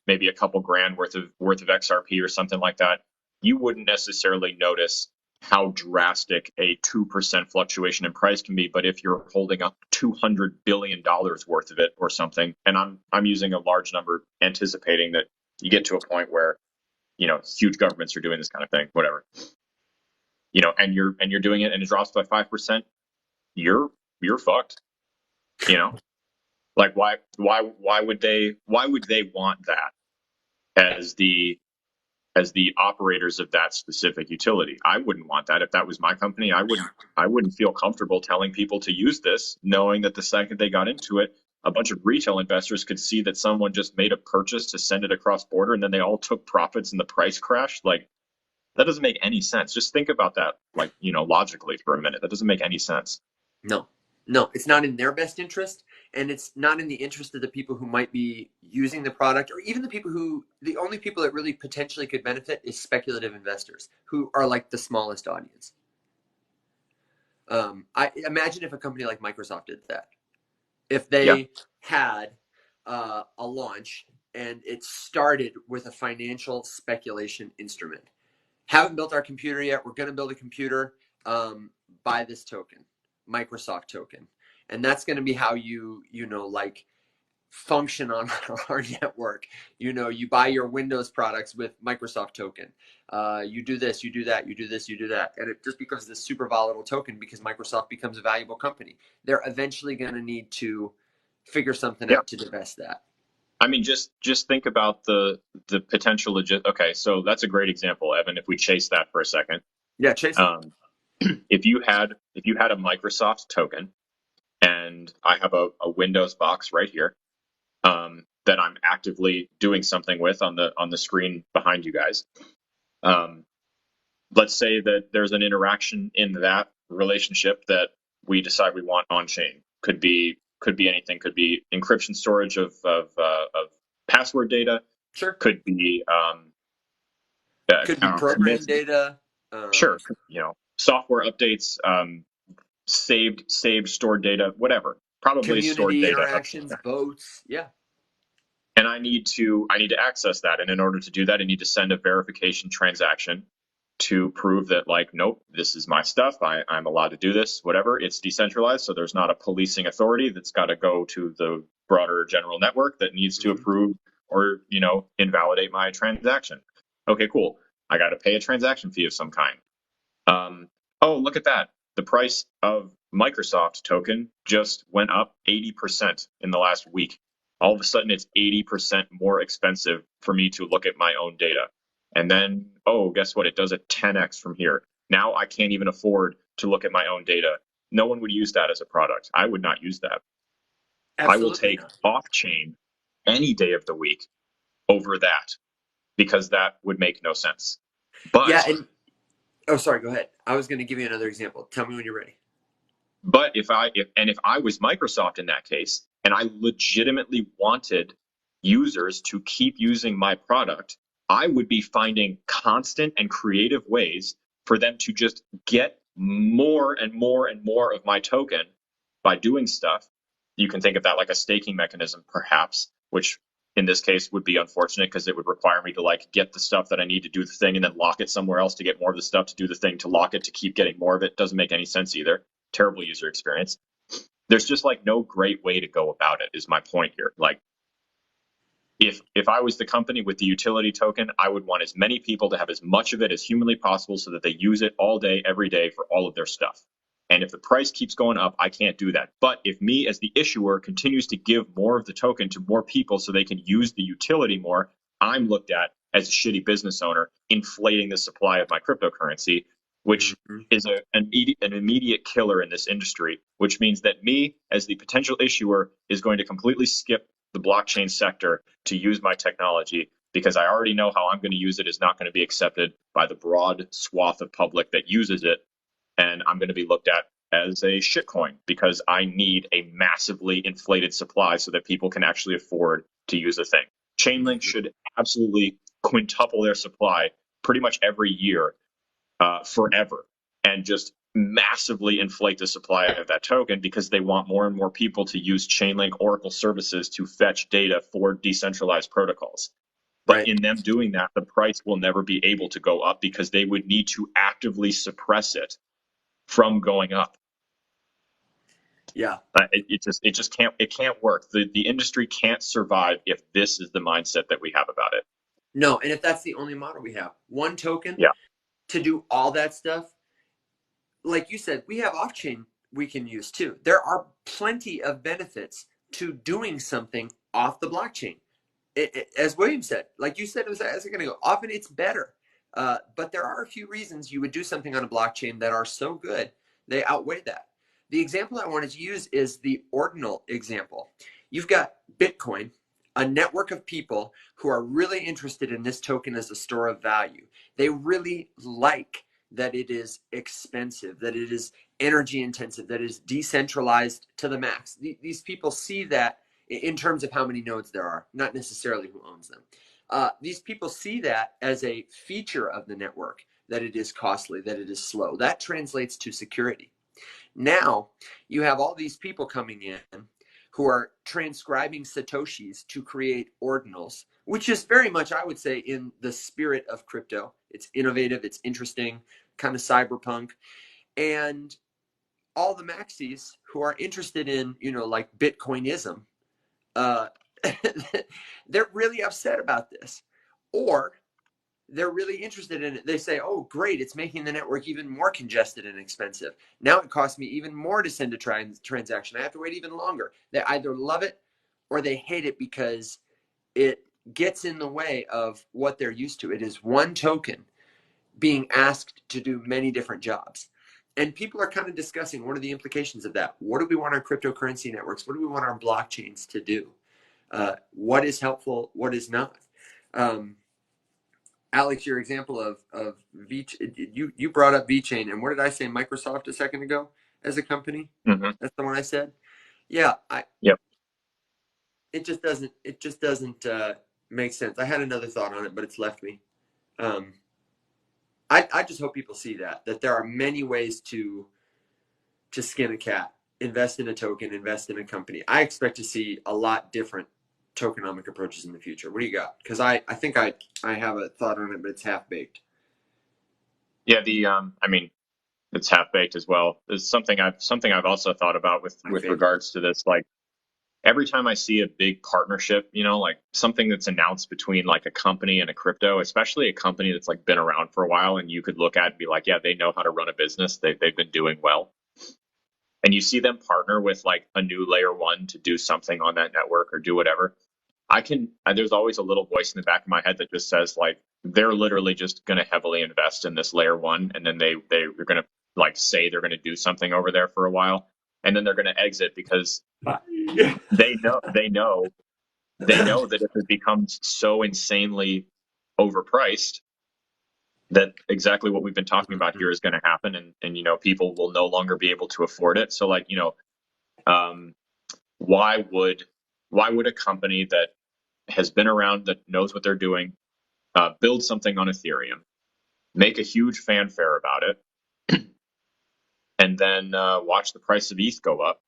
maybe a couple grand worth of XRP or something like that, you wouldn't necessarily notice how drastic a 2% fluctuation in price can be. But if you're holding up $200 billion worth of it or something, and I'm using a large number, anticipating that you get to a point where, huge governments are doing this kind of thing, whatever, and you're doing it and it drops by 5%, you're fucked, like why would they want that as the operators of that specific utility? I wouldn't want that. If that was my company, I wouldn't feel comfortable telling people to use this, knowing that the second they got into it, a bunch of retail investors could see that someone just made a purchase to send it across border, and then they all took profits and the price crashed. Like, that doesn't make any sense. Just think about that, like, logically for a minute. That doesn't make any sense. No, it's not in their best interest, and it's not in the interest of the people who might be using the product, or even the only people that really potentially could benefit is speculative investors, who are like the smallest audience. I imagine if a company like Microsoft did that, if they had a launch and it started with a financial speculation instrument. Haven't built our computer yet. We're going to build a computer. Buy this token, Microsoft token, and that's going to be how you function on our network. You buy your Windows products with Microsoft token. You do this, you do that, you do this, you do that, and it just becomes this super volatile token because Microsoft becomes a valuable company. They're eventually going to need to figure something out to divest that. I mean, just think about the potential okay, so that's a great example, Evan. If we chase that for a second, chase. If you had a Microsoft token, and I have a Windows box right here, that I'm actively doing something with on the screen behind you guys. Let's say that there's an interaction in that relationship that we decide we want on chain. Could be anything. Could be encryption storage of password data. Sure. Could be could be program data. Sure. Software updates, saved stored data, whatever. Probably stored data. Interactions, votes. Yeah. And I need to access that. And in order to do that, I need to send a verification transaction to prove that, like, nope, this is my stuff. I'm allowed to do this, whatever. It's decentralized, so there's not a policing authority that's got to go to the broader general network that needs to approve or, invalidate my transaction. Okay, cool. I got to pay a transaction fee of some kind. Oh, look at that. the price of Microsoft token just went up 80% in the last week. All of a sudden, it's 80% more expensive for me to look at my own data. And then, oh, guess what? It does a 10x from here. Now I can't even afford to look at my own data. No one would use that as a product. I would not use that. I will Absolutely take not. off chain any day of the week over that because that would make no sense. Yeah, But and oh, sorry, go ahead. I was going to give you another example. Tell me when you're ready. But if I was Microsoft in that case, and I legitimately wanted users to keep using my product, I would be finding constant and creative ways for them to just get more and more and more of my token by doing stuff. You can think of that like a staking mechanism, perhaps, which in this case would be unfortunate because it would require me to like get the stuff that I need to do the thing and then lock it somewhere else to get more of the stuff to do the thing to lock it to keep getting more of it. Doesn't make any sense either. Terrible user experience. There's just like no great way to go about it, is my point here. Like if I was the company with the utility token, I would want as many people to have as much of it as humanly possible so that they use it all day, every day for all of their stuff. And if the price keeps going up, I can't do that. But if me as the issuer continues to give more of the token to more people so they can use the utility more, I'm looked at as a shitty business owner inflating the supply of my cryptocurrency, which Mm-hmm. is an immediate killer in this industry, which means that me as the potential issuer is going to completely skip the blockchain sector to use my technology because I already know how I'm going to use it is not going to be accepted by the broad swath of public that uses it. And I'm going to be looked at as a shitcoin because I need a massively inflated supply so that people can actually afford to use the thing. Chainlink Mm-hmm. should absolutely quintuple their supply pretty much every year forever and just massively inflate the supply of that token because they want more and more people to use Chainlink Oracle services to fetch data for decentralized protocols. But Right. in them doing that, the price will never be able to go up because they would need to actively suppress it from going up. Yeah. It just can't work. The industry can't survive if this is the mindset that we have about it. No, and if that's the only model we have, one token Yeah. to do all that stuff, like you said, we have off chain we can use too. There are plenty of benefits to doing something off the blockchain. As William said, like you said, it was a second ago, often it's better. But there are a few reasons you would do something on a blockchain that are so good, they outweigh that. The example I wanted to use is the ordinal example. You've got Bitcoin, a network of people who are really interested in this token as a store of value. They really like that it is expensive, that it is energy intensive, that it is decentralized to the max. These people see that in terms of how many nodes there are, not necessarily who owns them. These people see that as a feature of the network, that it is costly, that it is slow. That translates to security. Now you have all these people coming in who are transcribing Satoshis to create ordinals, which is very much, I would say, in the spirit of crypto. It's innovative, it's interesting, kind of cyberpunk. And all the maxis who are interested in, like Bitcoinism, uh, they're really upset about this. Or they're really interested in it. They say, oh, great, it's making the network even more congested and expensive. Now it costs me even more to send a transaction. I have to wait even longer. They either love it or they hate it because it gets in the way of what they're used to. It is one token being asked to do many different jobs. And people are kind of discussing what are the implications of that? What do we want our cryptocurrency networks? What do we want our blockchains to do? What is helpful? What is not? Alex, your example of V, you brought up VeChain, and what did I say? Microsoft a second ago as a company. Mm-hmm. That's the one I said. Yeah, Yep. it just doesn't make sense. I had another thought on it, but it's left me. Um, I just hope people see that there are many ways to skin a cat, invest in a token, invest in a company. I expect to see a lot different tokenomic approaches in the future. What do you got? Because I think I have a thought on it, but it's half baked. Yeah. I mean, it's half baked as well. It's something I've also thought about My with favorite. regards to this. Like every time I see a big partnership, like something that's announced between like a company and a crypto, especially a company that's like been around for a while, and you could look at and be like, yeah, they know how to run a business. They've been doing well. And you see them partner with like a new layer one to do something on that network or do whatever. There's always a little voice in the back of my head that just says like, they're literally just going to heavily invest in this layer one. And then they're going to like say they're going to do something over there for a while. And then they're going to exit because they know that if it becomes so insanely overpriced, that exactly what we've been talking about here is going to happen, and people will no longer be able to afford it. So like, why would a company that has been around, that knows what they're doing, build something on Ethereum, make a huge fanfare about it, and then watch the price of ETH go up,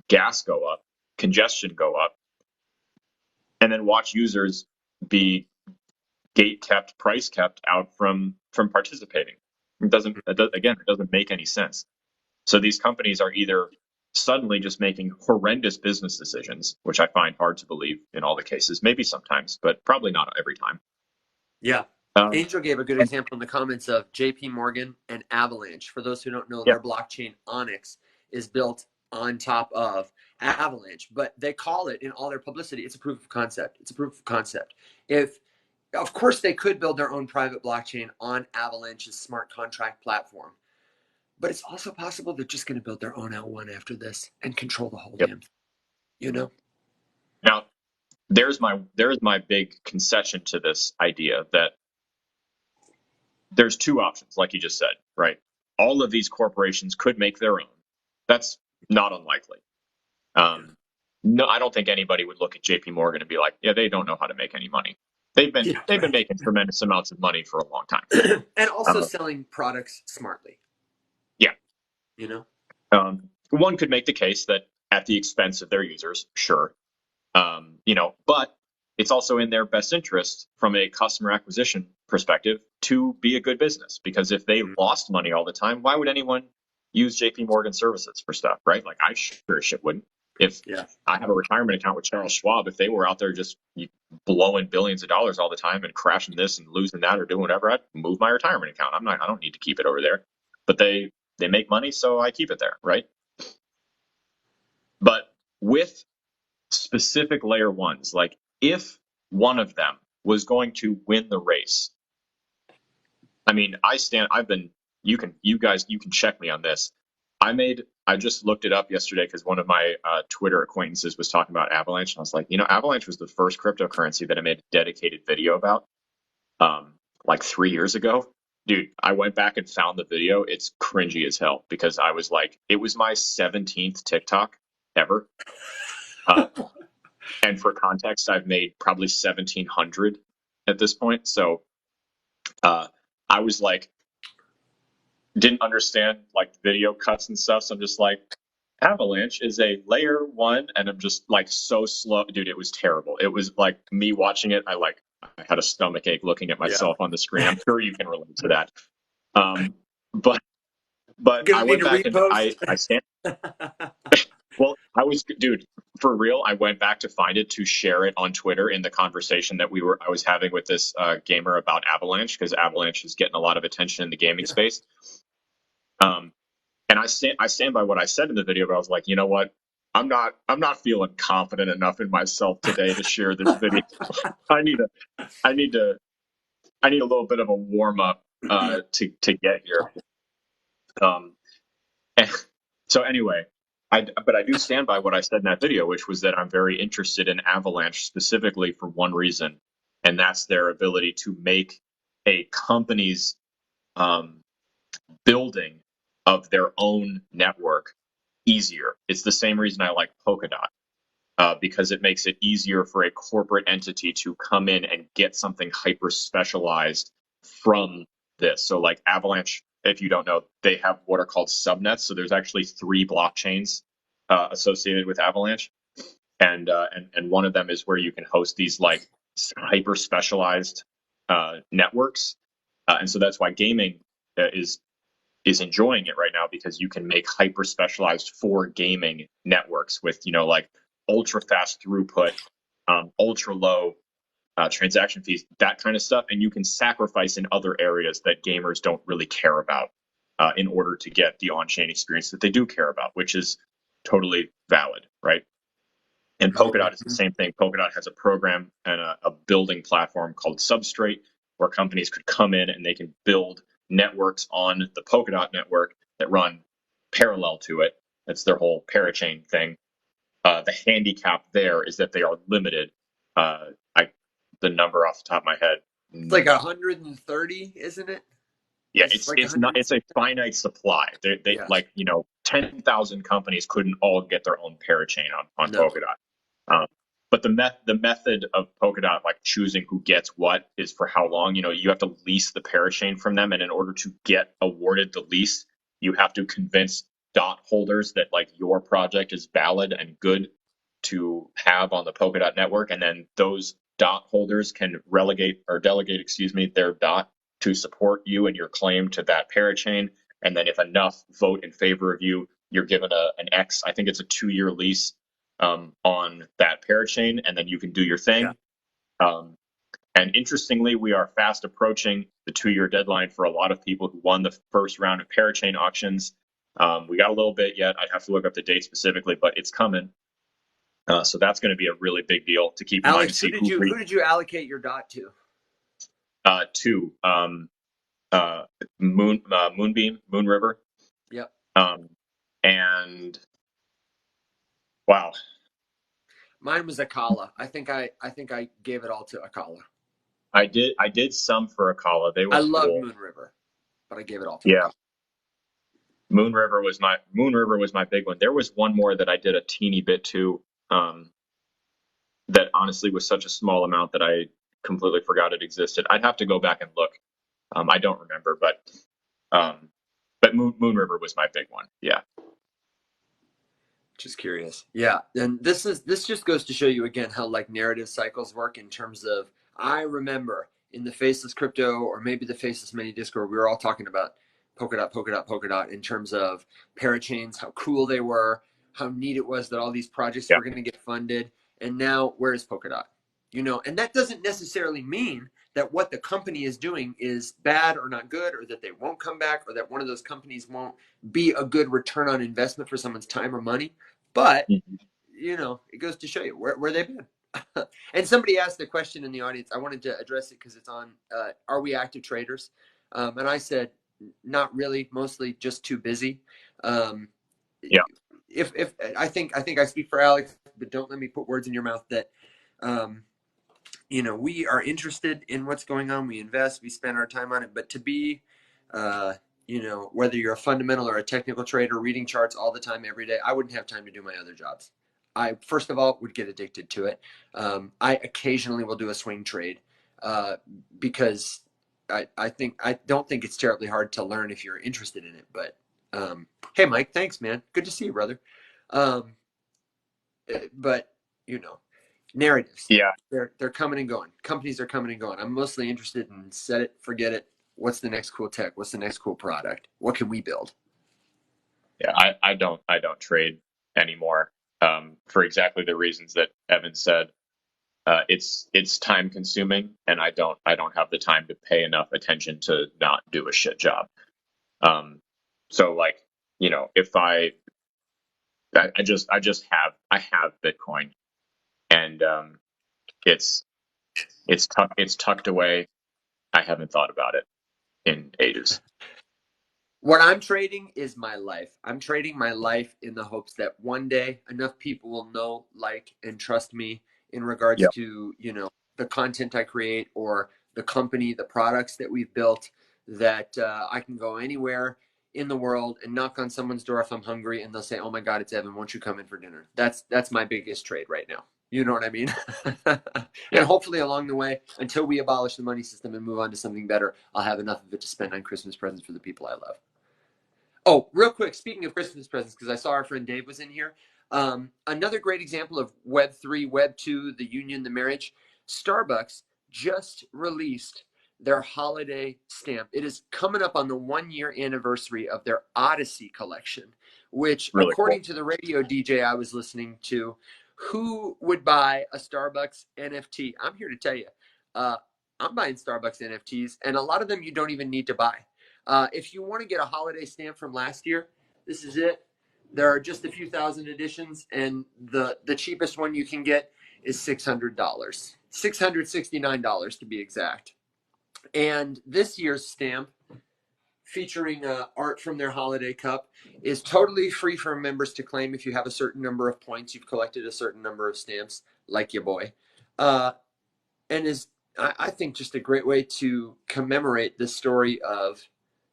gas go up, congestion go up, and then watch users be gate kept, price kept out from participating? It doesn't make any sense. So these companies are either suddenly just making horrendous business decisions, which I find hard to believe in all the cases, maybe sometimes, but probably not every time. Yeah. Angel gave a good example in the comments of JP Morgan and Avalanche. For those who don't know, their blockchain Onyx is built on top of Avalanche, but they call it in all their publicity, it's a proof of concept. It's a proof of concept. Of course, they could build their own private blockchain on Avalanche's smart contract platform, but it's also possible they're just going to build their own L1 after this and control the whole damn thing, Now, there's my big concession to this idea that there's two options, like you just said, right? All of these corporations could make their own. That's not unlikely. No, I don't think anybody would look at JP Morgan and be like, yeah, they don't know how to make any money. They've been making tremendous amounts of money for a long time. And also selling products smartly. Yeah. One could make the case that at the expense of their users, sure. But it's also in their best interest from a customer acquisition perspective to be a good business, because if they lost money all the time, why would anyone use JP Morgan services for stuff, right? Like I sure shit wouldn't. If I have a retirement account with Charles Schwab, if they were out there just blowing billions of dollars all the time and crashing this and losing that or doing whatever, I'd move my retirement account. I don't need to keep it over there. But they make money, so I keep it there, right? But with specific layer ones, like if one of them was going to win the race, you can check me on this. I just looked it up yesterday because one of my Twitter acquaintances was talking about Avalanche, and I was like, Avalanche was the first cryptocurrency that I made a dedicated video about, like 3 years ago. Dude, I went back and found the video. It's cringy as hell because I was like, it was my 17th TikTok ever. And for context, I've made probably 1,700 at this point. So I was like, didn't understand like video cuts and stuff. So I'm just like, Avalanche is a layer one. And I'm just like so slow. Dude, it was terrible. It was like me watching it. I had a stomach ache looking at myself on the screen. I'm sure you can relate to that. But I went back and I stand. Well, dude, for real, I went back to find it to share it on Twitter in the conversation that I was having with this gamer about Avalanche, because Avalanche is getting a lot of attention in the gaming space. And I stand by what I said in the video, but I was like, you know what? I'm not feeling confident enough in myself today to share this video. I need a little bit of a warm up to get here. So anyway, but I do stand by what I said in that video, which was that I'm very interested in Avalanche specifically for one reason, and that's their ability to make a company's building of their own network easier. It's the same reason I like Polkadot, because it makes it easier for a corporate entity to come in and get something hyper specialized from this. So like Avalanche, if you don't know, they have what are called subnets. So there's actually 3 blockchains associated with Avalanche, and one of them is where you can host these like hyper specialized networks, and so that's why gaming is enjoying it right now, because you can make hyper specialized for gaming networks with like ultra fast throughput, ultra low transaction fees, that kind of stuff, and you can sacrifice in other areas that gamers don't really care about in order to get the on-chain experience that they do care about, which is totally valid, right? And Polkadot is the same thing. Polkadot has a program and a building platform called Substrate, where companies could come in and they can build networks on the Polkadot network that run parallel to it. That's their whole parachain thing. The handicap there is that they are limited. The number off the top of my head. It's like 130, isn't it? Yeah, It's like it's not. It's a finite supply. They yes. like 10,000 companies couldn't all get their own parachain on No. Polkadot. But the method of Polkadot, like choosing who gets what, is for how long. You have to lease the parachain from them, and in order to get awarded the lease, you have to convince dot holders that like your project is valid and good to have on the Polkadot network, and then those dot holders can delegate, their dot to support you and your claim to that parachain. And then if enough vote in favor of you, you're given an X, I think it's a 2-year lease on that parachain, and then you can do your thing. Yeah. And interestingly, we are fast approaching the 2-year deadline for a lot of people who won the first round of parachain auctions. We got a little bit yet. I'd have to look up the date specifically, but it's coming. So that's going to be a really big deal to keep in mind. Alex, who did you allocate your dot to? To Moonbeam, Moon River. Yep. And wow. Mine was Akala. I think I gave it all to Akala. I did some for Akala. I love Moon River, but I gave it all to Akala. Moon River was my big one. There was one more that I did a teeny bit to, that honestly was such a small amount that I completely forgot it existed. I'd have to go back and look. I don't remember, but Moon River was my big one. Yeah. Just curious. Yeah. And this just goes to show you again how like narrative cycles work in terms of, I remember in the Faceless Crypto or maybe the Faceless Many Discord, we were all talking about Polkadot in terms of parachains, how cool they were, how neat it was that all these projects were going to get funded. And now where is Polkadot? And that doesn't necessarily mean that what the company is doing is bad or not good, or that they won't come back, or that one of those companies won't be a good return on investment for someone's time or money. But, it goes to show you where they've been. And somebody asked a question in the audience. I wanted to address it because it's on, are we active traders? And I said, not really, mostly just too busy. If I think I speak for Alex, but don't let me put words in your mouth that, we are interested in what's going on. We invest, we spend our time on it, but to be, whether you're a fundamental or a technical trader, reading charts all the time, every day, I wouldn't have time to do my other jobs. I, first of all, would get addicted to it. I occasionally will do a swing trade because I don't think it's terribly hard to learn if you're interested in it. But hey, Mike, thanks, man. Good to see you, brother. But narratives. Yeah, they're coming and going. Companies are coming and going. I'm mostly interested in set it, forget it. What's the next cool tech? What's the next cool product? What can we build? Yeah, I don't trade anymore for exactly the reasons that Evan said. It's time consuming, and I don't have the time to pay enough attention to not do a shit job. So like, if I just have Bitcoin, and it's tucked away. I haven't thought about it in ages. What I'm trading is my life. I'm trading my life in the hopes that one day enough people will know, like, and trust me in regards to, the content I create or the company, the products that we've built, that I can go anywhere in the world and knock on someone's door if I'm hungry and they'll say, "Oh my God, it's Evan. Won't you come in for dinner?" That's my biggest trade right now. You know what I mean? And hopefully along the way, until we abolish the money system and move on to something better, I'll have enough of it to spend on Christmas presents for the people I love. Oh, real quick, speaking of Christmas presents, because I saw our friend Dave was in here. Another great example of Web3, Web2, the union, the marriage. Starbucks just released their holiday stamp. It is coming up on the 1-year anniversary of their Odyssey collection, which, really according to the radio DJ I was listening to, Who would buy a Starbucks NFT? I'm here to tell you, I'm buying Starbucks NFTs, and a lot of them you don't even need to buy. If you want to get a holiday stamp from last year, this is it. There are just a few thousand editions, and the cheapest one you can get is $600, $669 to be exact. And this year's stamp, featuring art from their holiday cup, is totally free for members to claim if you have a certain number of points, you've collected a certain number of stamps, like your boy. And is, I think, just a great way to commemorate the story of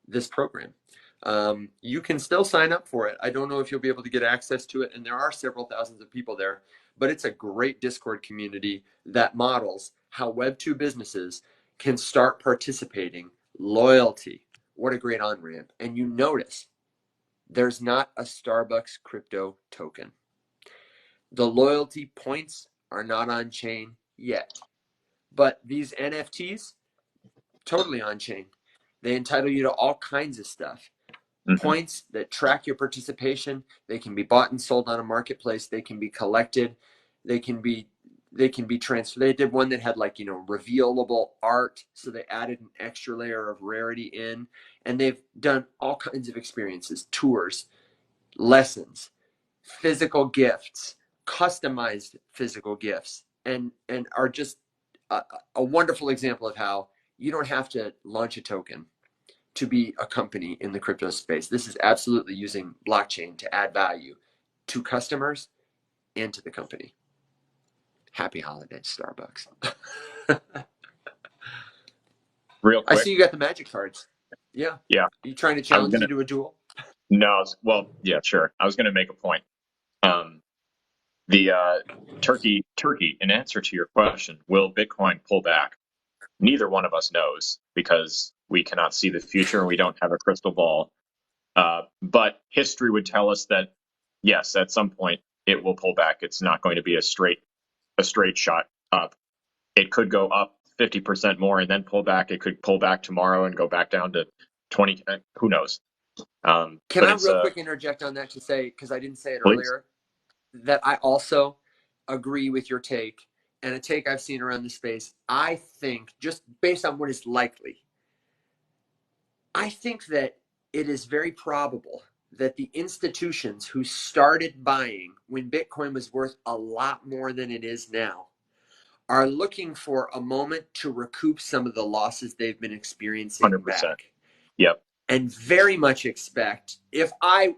this program. You can still sign up for it. I don't know if you'll be able to get access to it, and there are several thousands of people there, but it's a great Discord community that models how Web2 businesses can start participating. Loyalty, what a great on-ramp. And you notice there's not a Starbucks crypto token. The loyalty points are not on chain yet, but these NFTs, totally on chain. They entitle you to all kinds of stuff. Points that track your participation. They can be bought and sold on a marketplace. They can be collected. They can be transferred. They did one that had, like, revealable art, so they added an extra layer of rarity in, and they've done all kinds of experiences, tours, lessons, physical gifts, customized physical gifts, and are just a wonderful example of how you don't have to launch a token to be a company in the crypto space. This is absolutely using blockchain to add value to customers and to the company. Happy holidays, Starbucks. Real quick. I see you got the magic cards. Yeah. Yeah. Are you trying to challenge you to a duel? No. Well, yeah, sure. I was going to make a point. The turkey, in answer to your question, will Bitcoin pull back? Neither one of us knows, because we cannot see the future and we don't have a crystal ball. But history would tell us that, yes, at some point it will pull back. It's not going to be a straight shot up. It could go up 50% more and then pull back. It could pull back tomorrow and go back down to 20. Who knows? Can I real quick interject on that to say, because I didn't say it earlier, that I also agree with your take, and a take I've seen around the space. I think, just based on what is likely, I think that it is very probable that the institutions who started buying when Bitcoin was worth a lot more than it is now are looking for a moment to recoup some of the losses they've been experiencing 100%. back. Yep. And very much expect, if I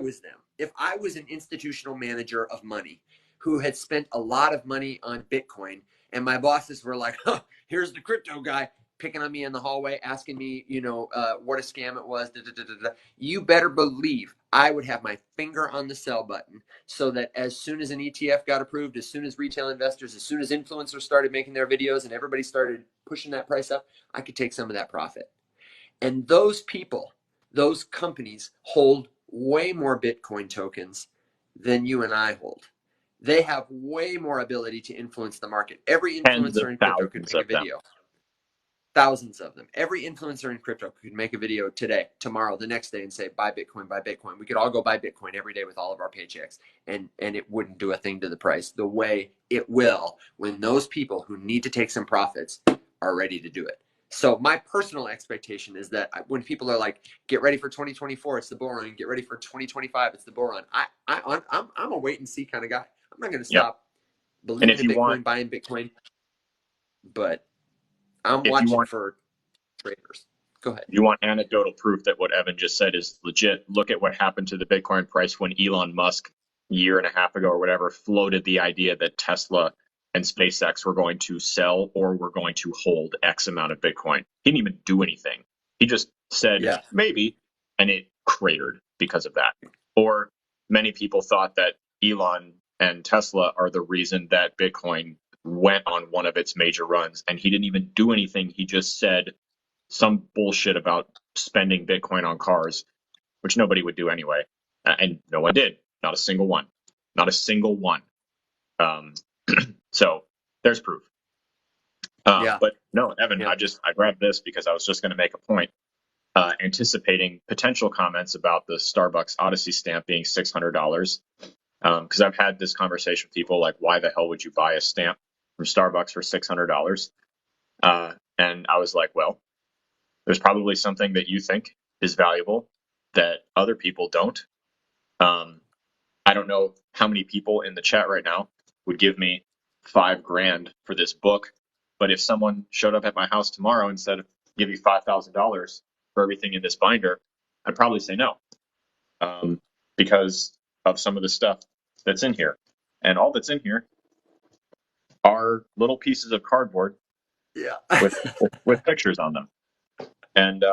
was them, if I was an institutional manager of money who had spent a lot of money on Bitcoin, and my bosses were like, huh, here's the crypto guy picking on me in the hallway, asking me, what a scam it was, you better believe I would have my finger on the sell button, so that as soon as an ETF got approved, as soon as retail investors, as soon as influencers started making their videos and everybody started pushing that price up, I could take some of that profit. And those people, those companies, hold way more Bitcoin tokens than you and I hold. They have way more ability to influence the market. Every influencer in crypto could make a video. Thousands of them. Every influencer in crypto could make a video today, tomorrow, the next day, and say, buy Bitcoin, buy Bitcoin. We could all go buy Bitcoin every day with all of our paychecks, and it wouldn't do a thing to the price the way it will when those people who need to take some profits are ready to do it. So my personal expectation is that when people are like, get ready for 2024, it's the bull run. Get ready for 2025, it's the bull run. I'm a wait and see kind of guy. I'm not going to stop believing in Bitcoin, buying Bitcoin, but I'm watching for traders. Go ahead. If you want anecdotal proof that what Evan just said is legit, look at what happened to the Bitcoin price when Elon Musk, a year and a half ago or whatever, floated the idea that Tesla and SpaceX were going to sell or were going to hold X amount of Bitcoin. He didn't even do anything. He just said, maybe, and it cratered because of that. Or many people thought that Elon and Tesla are the reason that Bitcoin went on one of its major runs, and he didn't even do anything. He just said some bullshit about spending Bitcoin on cars, which nobody would do anyway. And no one did. Not a single one. Not a single one. So there's proof. But no, Evan, I grabbed this because I was just going to make a point, anticipating potential comments about the Starbucks Odyssey stamp being $600. Because I've had this conversation with people like, why the hell would you buy a stamp from Starbucks for $600? And I was like, well, there's probably something that you think is valuable that other people don't. I don't know how many people in the chat right now would give me $5,000 for this book, but if someone showed up at my house tomorrow and said, give you $5,000 for everything in this binder, I'd probably say no, because of some of the stuff that's in here. And all that's in here are little pieces of cardboard Yeah. with pictures on them. And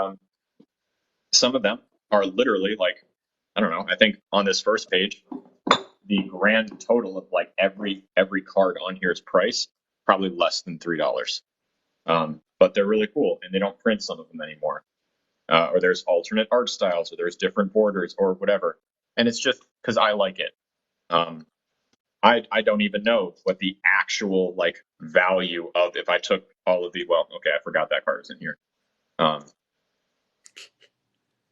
some of them are literally like, I don't know, I think on this first page, the grand total of like every card on here's price, probably less than $3. But they're really cool, and they don't print some of them anymore. Or there's alternate art styles, or there's different borders, or whatever. And it's just because I like it. I don't even know what the actual like value of if I took all of the, well, okay, I forgot that card was in here.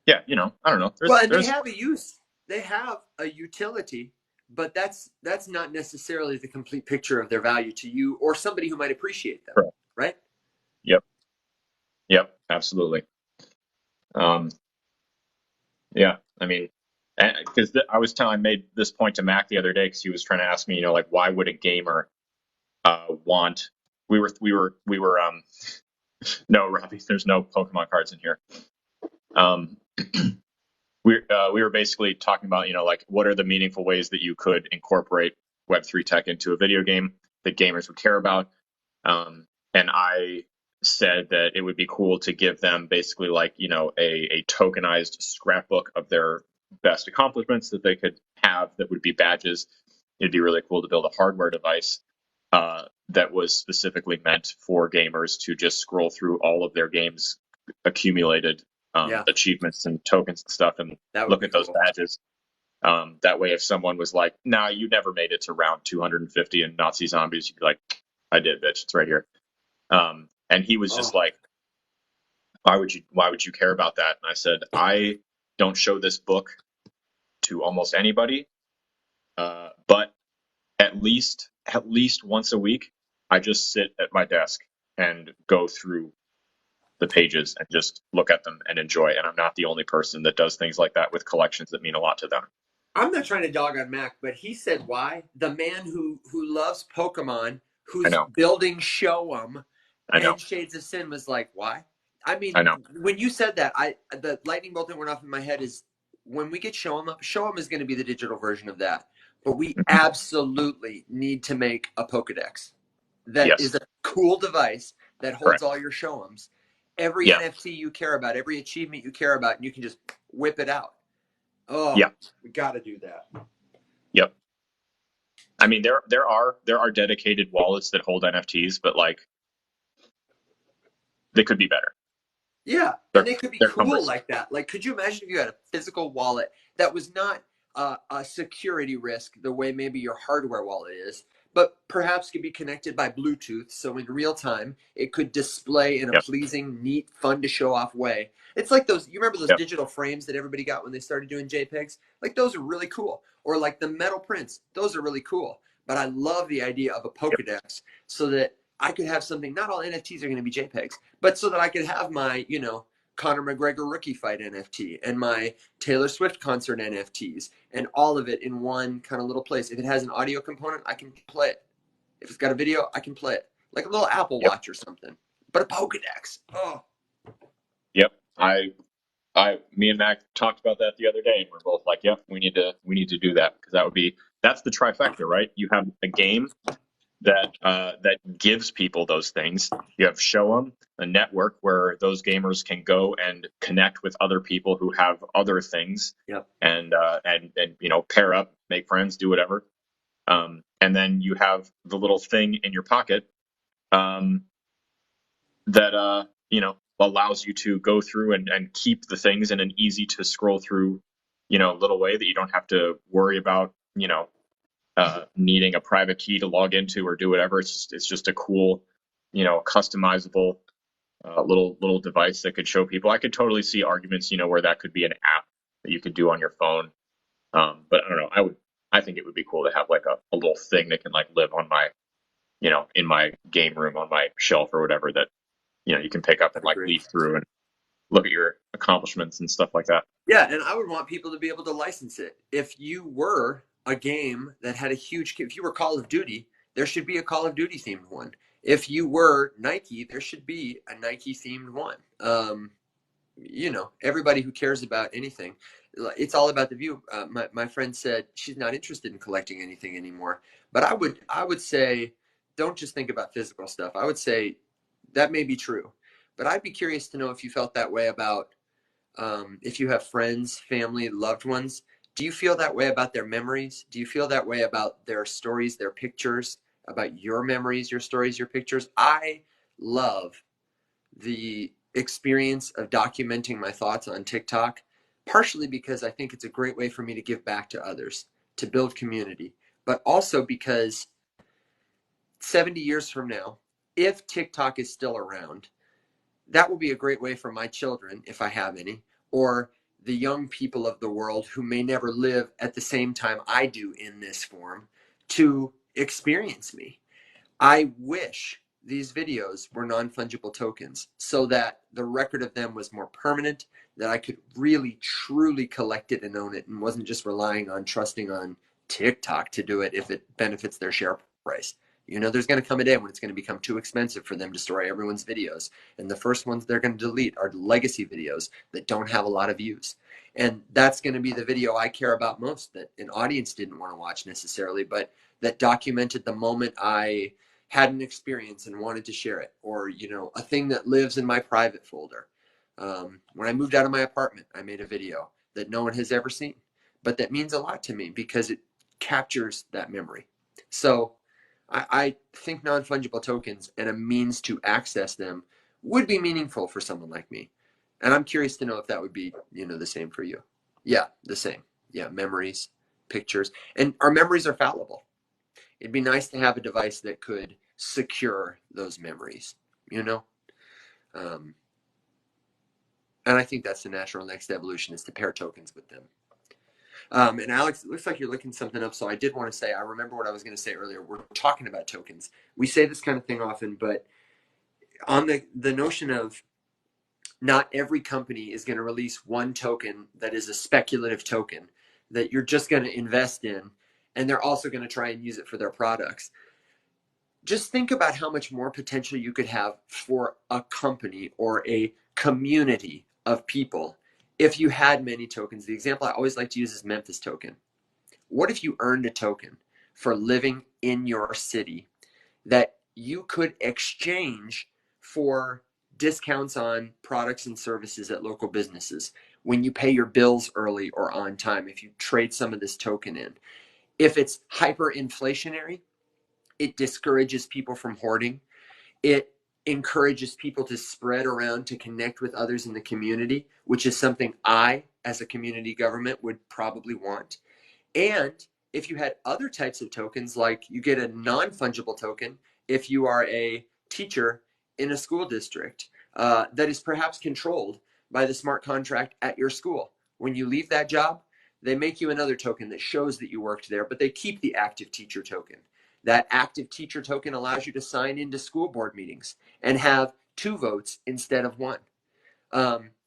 Yeah, I don't know. Well, and they have a use. They have a utility, but that's not necessarily the complete picture of their value to you or somebody who might appreciate them, Correct. right? Yep, absolutely. Yeah, I mean, because I made this point to Mac the other day because he was trying to ask me, like, why would a gamer want? We were no, Robbie, there's no Pokemon cards in here. We were basically talking about, like, what are the meaningful ways that you could incorporate Web3 tech into a video game that gamers would care about? And I said that it would be cool to give them basically like, a tokenized scrapbook of their best accomplishments that they could have that would be badges. It'd be really cool to build a hardware device that was specifically meant for gamers to just scroll through all of their games accumulated achievements and tokens and stuff and look at those badges. That way, if someone was like, nah, you never made it to round 250 in Nazi Zombies, you'd be like, I did, bitch. It's right here. And he was just like, why would you care about that? And I said, I don't show this book to almost anybody, but at least once a week, I just sit at my desk and go through the pages and just look at them and enjoy. And I'm not the only person that does things like that with collections that mean a lot to them. I'm not trying to dog on Mac, but he said why. The man who loves Pokemon, who's building Shoup and Shades of Sin was like, why? I mean, when you said that, the lightning bolt that went off in my head is when we get Shoup is going to be the digital version of that. But we absolutely need to make a Pokedex that is a cool device that holds all your Shoups, every NFT you care about, every achievement you care about, and you can just whip it out. Oh, we got to do that. Yep. I mean, there are dedicated wallets that hold NFTs, but like they could be better. Yeah, and they could be cool like that. Like, could you imagine if you had a physical wallet that was not a security risk the way maybe your hardware wallet is, but perhaps could be connected by Bluetooth, so in real time it could display in a pleasing, neat, fun to show off way. It's like those, you remember those digital frames that everybody got when they started doing JPEGs? Like, those are really cool. Or like the metal prints, those are really cool. But I love the idea of a Pokedex so that I could have something, not all NFTs are going to be JPEGs, but so that I could have my, Conor McGregor rookie fight NFT and my Taylor Swift concert NFTs and all of it in one kind of little place. If it has an audio component, I can play it. If it's got a video, I can play it. Like a little Apple Watch or something. But a Pokedex. Oh. Yep. Me and Mac talked about that the other day, and we're both like, yep, we need to do that, because that's the trifecta, right? You have a game that gives people those things. You have Show'em, a network where those gamers can go and connect with other people who have other things, and pair up, make friends, do whatever. And then you have the little thing in your pocket that allows you to go through and keep the things in an easy to scroll through, little way that you don't have to worry about, needing a private key to log into or do whatever. It's just a cool, customizable little device that could show people. I could totally see arguments, where that could be an app that you could do on your phone. But I don't know. I think it would be cool to have like a little thing that can like live on my, in my game room on my shelf or whatever that, you can pick up and I like agree. leaf through and look at your accomplishments and stuff like that. Yeah, and I would want people to be able to license it. If you were a game that had a huge, if you were Call of Duty, there should be a Call of Duty themed one. If you were Nike, there should be a Nike themed one. Everybody who cares about anything, it's all about the view. My friend said she's not interested in collecting anything anymore, but I would say don't just think about physical stuff. I would say that may be true, but I'd be curious to know if you felt that way about if you have friends, family, loved ones. Do you feel that way about their memories? Do you feel that way about their stories, their pictures, about your memories, your stories, your pictures? I love the experience of documenting my thoughts on TikTok, partially because I think it's a great way for me to give back to others, to build community, but also because 70 years from now, if TikTok is still around, that will be a great way for my children, if I have any, or the young people of the world who may never live at the same time I do in this form to experience me. I wish these videos were non-fungible tokens so that the record of them was more permanent, that I could really truly collect it and own it and wasn't just relying on trusting on TikTok to do it if it benefits their share price. There's going to come a day when it's going to become too expensive for them to store everyone's videos. And the first ones they're going to delete are legacy videos that don't have a lot of views. And that's going to be the video I care about most, that an audience didn't want to watch necessarily, but that documented the moment I had an experience and wanted to share it, or a thing that lives in my private folder. When I moved out of my apartment, I made a video that no one has ever seen, but that means a lot to me because it captures that memory. So I think non-fungible tokens and a means to access them would be meaningful for someone like me, and I'm curious to know if that would be the same for you. Yeah, the same. Yeah, memories, pictures, and our memories are fallible. It'd be nice to have a device that could secure those memories, you know? Um, and I think that's the natural next evolution, is to pair tokens with them. And Alex, it looks like you're looking something up. So I did want to say, I remember what I was going to say earlier. We're talking about tokens. We say this kind of thing often, but on the notion of not every company is going to release one token that is a speculative token that you're just going to invest in, and they're also going to try and use it for their products. Just think about how much more potential you could have for a company or a community of people if you had many tokens. The example I always like to use is Memphis token. What if you earned a token for living in your city that you could exchange for discounts on products and services at local businesses when you pay your bills early or on time, if you trade some of this token in? If it's hyperinflationary, it discourages people from hoarding. It encourages people to spread around, to connect with others in the community, which is something I, as a community government, would probably want. And if you had other types of tokens, like you get a non-fungible token if you are a teacher in a school district that is perhaps controlled by the smart contract at your school. When you leave that job, they make you another token that shows that you worked there, but they keep the active teacher token. That active teacher token allows you to sign into school board meetings and have 2 votes instead of 1.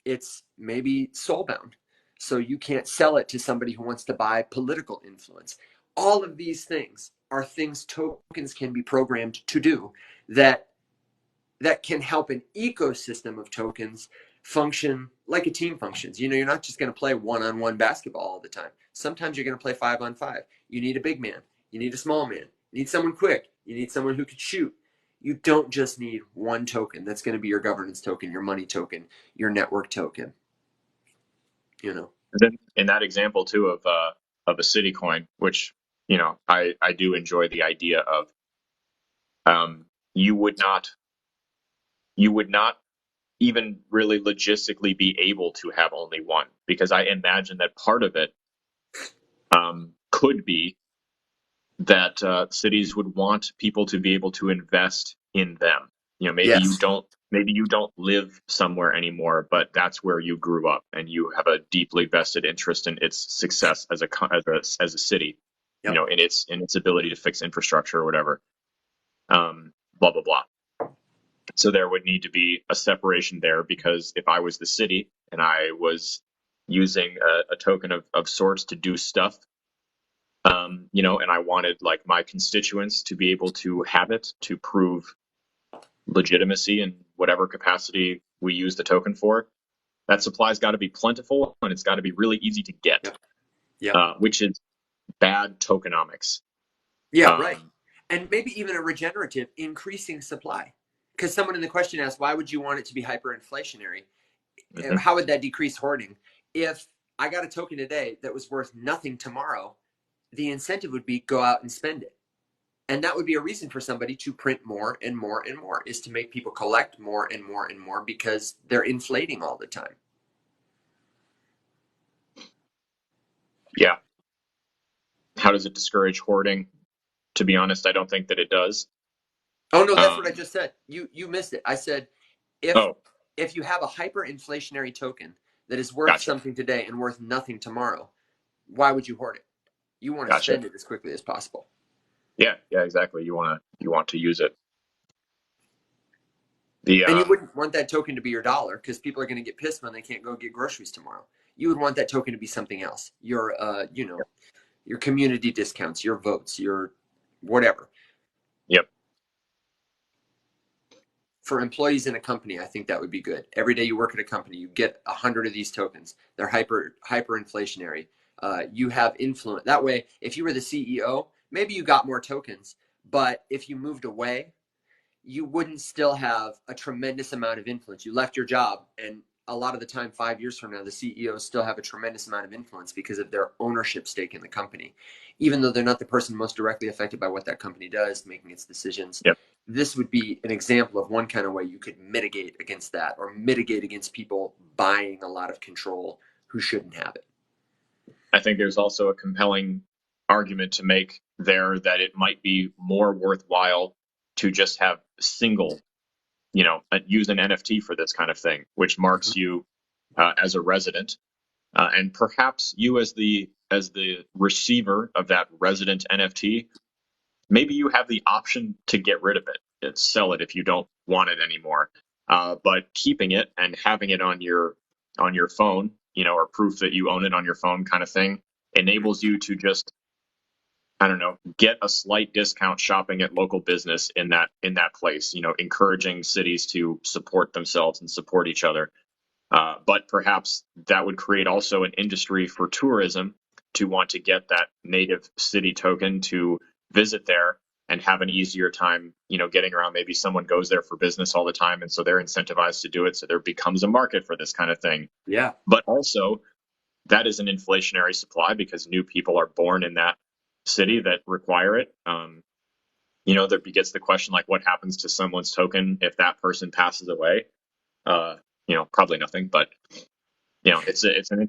It's maybe soulbound, so you can't sell it to somebody who wants to buy political influence. All of these things are things tokens can be programmed to do that can help an ecosystem of tokens function like a team functions. You're not just going to play one-on-one basketball all the time. Sometimes you're going to play 5-on-5. You need a big man. You need a small man. You need someone quick. You need someone who could shoot. You don't just need one token that's going to be your governance token, your money token, your network token. And then in that example too of a city coin, which I do enjoy the idea of, you would not even really logistically be able to have only one, because I imagine that part of it could be that cities would want people to be able to invest in them. Yes. Maybe you don't live somewhere anymore, but that's where you grew up, and you have a deeply vested interest in its success as a city. you Yep. know, in its ability to fix infrastructure or whatever. Blah blah blah. So there would need to be a separation there, because if I was the city and I was using a token of sorts to do stuff, you know, and I wanted like my constituents to be able to have it to prove legitimacy in whatever capacity we use the token for, that supply's got to be plentiful and it's got to be really easy to get, Yep. Yep. which is bad tokenomics. Yeah, right. Um, And maybe even a regenerative increasing supply. Because someone in the question asked, why would you want it to be hyperinflationary? mhm. How would that decrease hoarding? If I got a token today that was worth nothing tomorrow, the incentive would be go out and spend it. And that would be a reason for somebody to print more and more and more, is to make people collect more and more and more, because they're inflating all the time. Yeah. How does it discourage hoarding? To be honest, I don't think that it does. Oh no, that's what I Um, just said. You missed it. I said if oh, if you have a hyperinflationary token that is worth gotcha. something today and worth nothing tomorrow, why would you hoard it? You want to Gotcha. spend it as quickly as possible. Yeah, yeah, exactly. You want to use it. The And you wouldn't want that token to be your dollar, because people are going to get pissed when they can't go get groceries tomorrow. You would want that token to be something else. Your your community discounts, your votes, your whatever. Yep. For employees in a company, I think that would be good. Every day you work at a company, you get 100 of these tokens. They're hyperinflationary. You have influence. That way, if you were the CEO, maybe you got more tokens, but if you moved away, you wouldn't still have a tremendous amount of influence. You left your job, and a lot of the time, 5 years from now, the CEOs still have a tremendous amount of influence because of their ownership stake in the company. Even though they're not the person most directly affected by what that company does, making its decisions, Yep. this would be an example of one kind of way you could mitigate against that, or mitigate against people buying a lot of control who shouldn't have it. I think there's also a compelling argument to make there that it might be more worthwhile to just have single, you know, use an NFT for this kind of thing, which marks you as a resident, and perhaps you as the receiver of that resident NFT. Maybe you have the option to get rid of it and sell it if you don't want it anymore. But keeping it and having it on your phone, you know, or proof that you own it on your phone, kind of thing, enables you to just, I don't know, get a slight discount shopping at local business in that place. You know, encouraging cities to support themselves and support each other. But perhaps that would create also an industry for tourism to want to get that native city token to visit there and have an easier time, you know, getting around. Maybe someone goes there for business all the time, and so they're incentivized to do it. So there becomes a market for this kind of thing. Yeah. But also, that is an inflationary supply because new people are born in that city that require it. You know, there gets the question like, what happens to someone's token if that person passes away? Uh, you know, probably nothing, but you know, it's an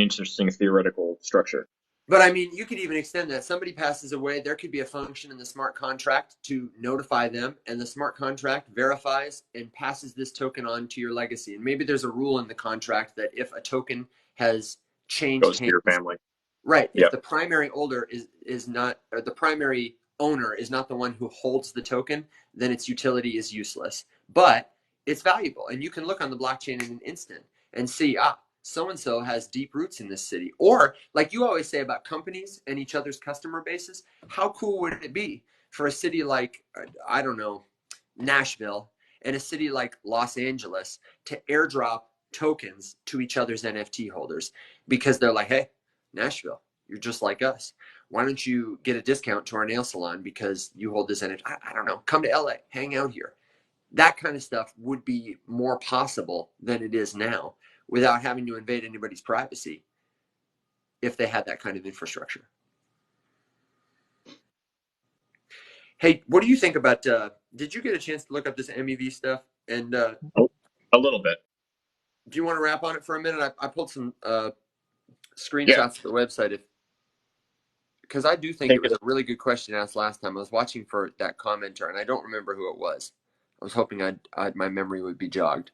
interesting theoretical structure. But I mean, you could even extend that. Somebody passes away, there could be a function in the smart contract to notify them, and the smart contract verifies and passes this token on to your legacy. And maybe there's a rule in the contract that if a token has changed Goes to your hands, family. right, if Yep. the primary holder is not, or the primary owner is not the one who holds the token, then its utility is useless. But it's valuable, and you can look on the blockchain in an instant and see, so and so has deep roots in this city. Or, like you always say about companies and each other's customer bases, how cool would it be for a city like, I don't know, Nashville, and a city like Los Angeles to airdrop tokens to each other's NFT holders, because they're like, hey, Nashville, you're just like us. Why don't you get a discount to our nail salon because you hold this NFT? I don't know. Come to LA, hang out here. That kind of stuff would be more possible than it is now, without having to invade anybody's privacy, if they had that kind of infrastructure. Hey, what do you think about, did you get a chance to look up this MEV stuff? And Oh, a little bit. do you want to wrap on it for a minute? I pulled some Yeah. screenshots of the website, because I do think it Take was it. a really good question asked last time. I was watching for that commenter, and I don't remember who it was. I was hoping my memory would be jogged.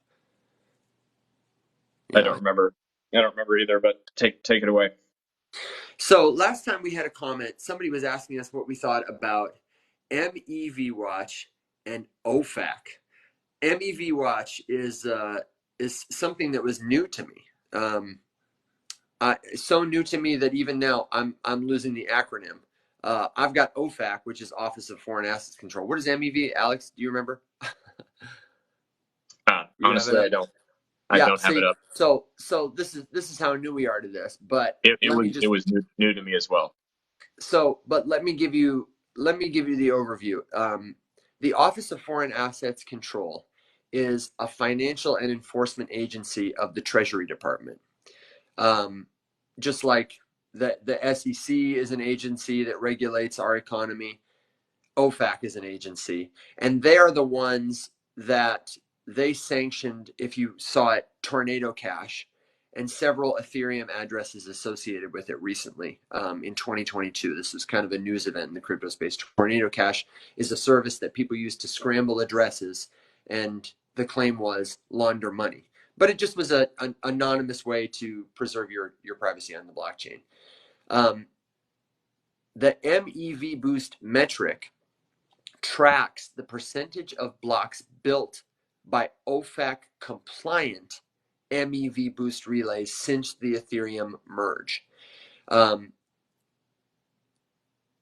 You I know, don't remember. I don't remember either. But take it away. So last time we had a comment, somebody was asking us what we thought about MEV Watch and OFAC. MEV Watch is something that was new to me. So new to me that even now I'm losing the acronym. I've got OFAC, which is Office of Foreign Assets Control. What is MEV, Alex? Do you remember? You have it Honestly, up? I Yeah. don't have it See, up. so this is how new we are to this. But let me It just was new to me as well. but let me give you the overview. The Office of Foreign Assets Control is a financial and enforcement agency of the Treasury Department. Just like the SEC is an agency that regulates our economy, OFAC is an agency, and they are the ones that they sanctioned, if you saw it, Tornado Cash and several Ethereum addresses associated with it recently in 2022. This was kind of a news event in the crypto space. Tornado Cash is a service that people use to scramble addresses, and the claim was launder money. But it just was an anonymous way to preserve your privacy on the blockchain. The MEV boost metric tracks the percentage of blocks built by OFAC compliant MEV boost relays since the Ethereum merge.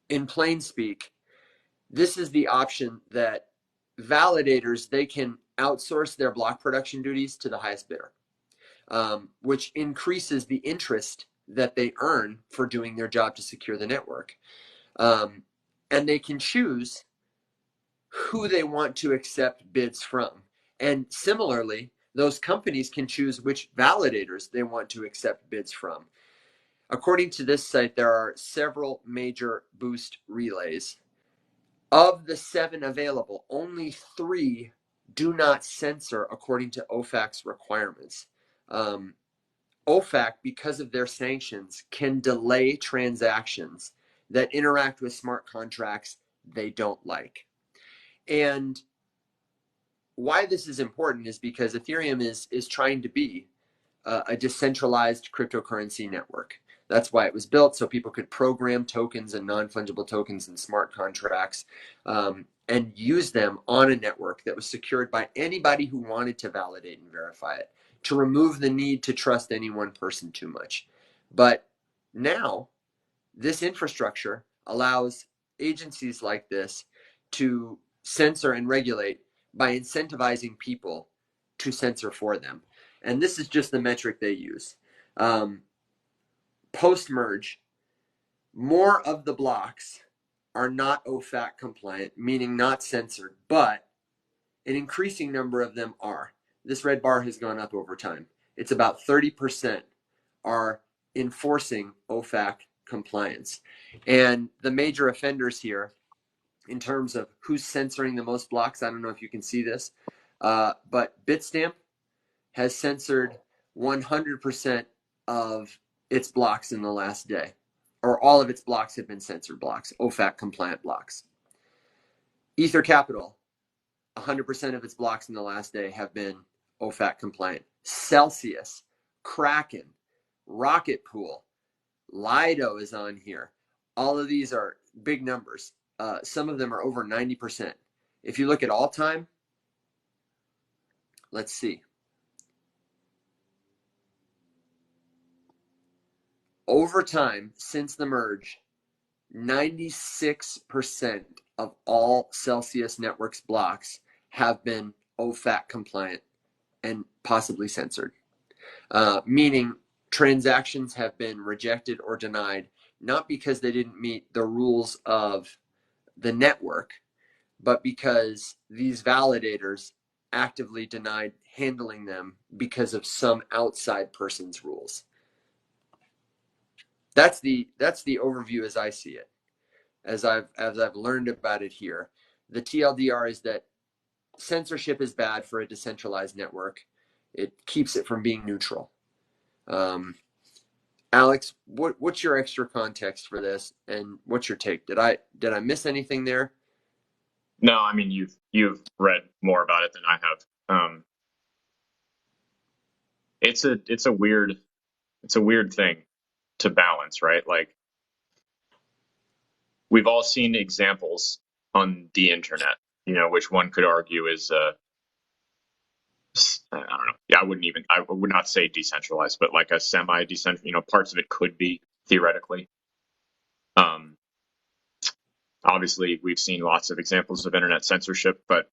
In plain speak, this is the option that validators, they can outsource their block production duties to the highest bidder, which increases the interest that they earn for doing their job to secure the network. And they can choose who they want to accept bids from. And similarly, those companies can choose which validators they want to accept bids from. According to this site, there are several major boost relays. Of the 7 available, only 3 do not censor according to OFAC's requirements. OFAC, because of their sanctions, can delay transactions that interact with smart contracts they don't like. And why this is important is because Ethereum is trying to be a decentralized cryptocurrency network. That's why it was built, so people could program tokens and non-fungible tokens and smart contracts and use them on a network that was secured by anybody who wanted to validate and verify it, to remove the need to trust any one person too much. But now, this infrastructure allows agencies like this to censor and regulate by incentivizing people to censor for them. And this is just the metric they use. Post merge, more of the blocks are not OFAC compliant, meaning not censored, but an increasing number of them are. This red bar has gone up over time. It's about 30% are enforcing OFAC compliance. And the major offenders here, in terms of who's censoring the most blocks, I don't know if you can see this, but Bitstamp has censored 100% of its blocks in the last day, or all of its blocks have been censored blocks, OFAC compliant blocks. Ether Capital, 100% of its blocks in the last day have been OFAC compliant. Celsius, Kraken, Rocket Pool, Lido is on here. All of these are big numbers. Some of them are over 90%. If you look at all time, let's see. Over time, since the merge, 96% of all Celsius Networks blocks have been OFAC compliant and possibly censored, meaning transactions have been rejected or denied, not because they didn't meet the rules of the network, but because these validators actively denied handling them because of some outside person's rules. That's the overview as I see it, as I've learned about it here. The TLDR is that censorship is bad for a decentralized network. It keeps it from being neutral. Alex, what's your extra context for this, and what's your take? Did I miss anything there? No, I mean you've read more about it than I have. It's a weird thing. to balance, right? Like, we've all seen examples on the internet, which one could argue is, I don't know. Yeah, I would not say decentralized, but like a semi-decentralized, parts of it could be theoretically. Um, Obviously, we've seen lots of examples of internet censorship, but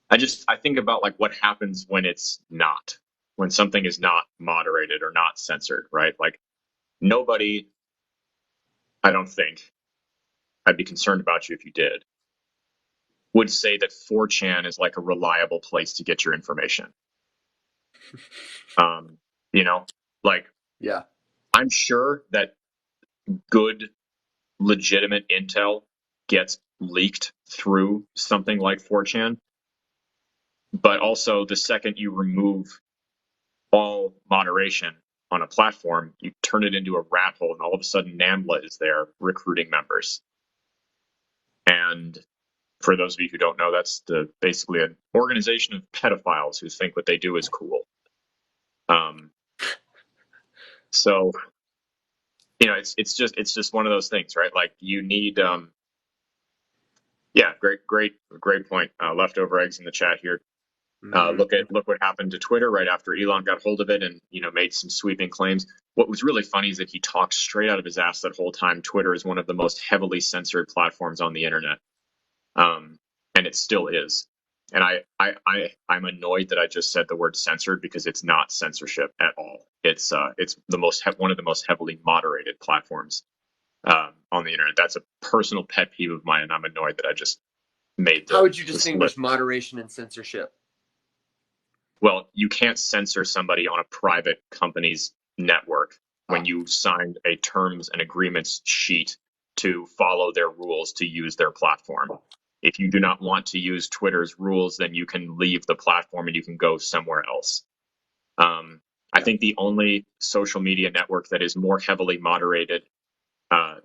I think about like what happens when something is not moderated or not censored, right? Like, nobody, I don't think, I'd be concerned about you if you did, would say that 4chan is like a reliable place to get your information. Um, you know, like, Yeah. I'm sure that good, legitimate intel gets leaked through something like 4chan, but also the second you remove all moderation on a platform, you turn it into a rat hole, and all of a sudden NAMBLA is there recruiting members. And for those of you who don't know, that's basically an organization of pedophiles who think what they do is cool. So it's just one of those things, right? Like, you need yeah, great point. Leftover eggs in the chat here. Look what happened to Twitter right after Elon got hold of it and made some sweeping claims. What was really funny is that he talked straight out of his ass that whole time. Twitter is one of the most heavily censored platforms on the internet, and it still is. And I'm annoyed that I just said the word censored, because it's not censorship at all. It's one of the most heavily moderated platforms on the internet. That's a personal pet peeve of mine, and I'm annoyed that I just made How would you the slip. distinguish moderation and censorship? Well, you can't censor somebody on a private company's network when you signed a terms and agreements sheet to follow their rules to use their platform. If you do not want to use Twitter's rules, then you can leave the platform and you can go somewhere else. I think the only social media network that is more heavily moderated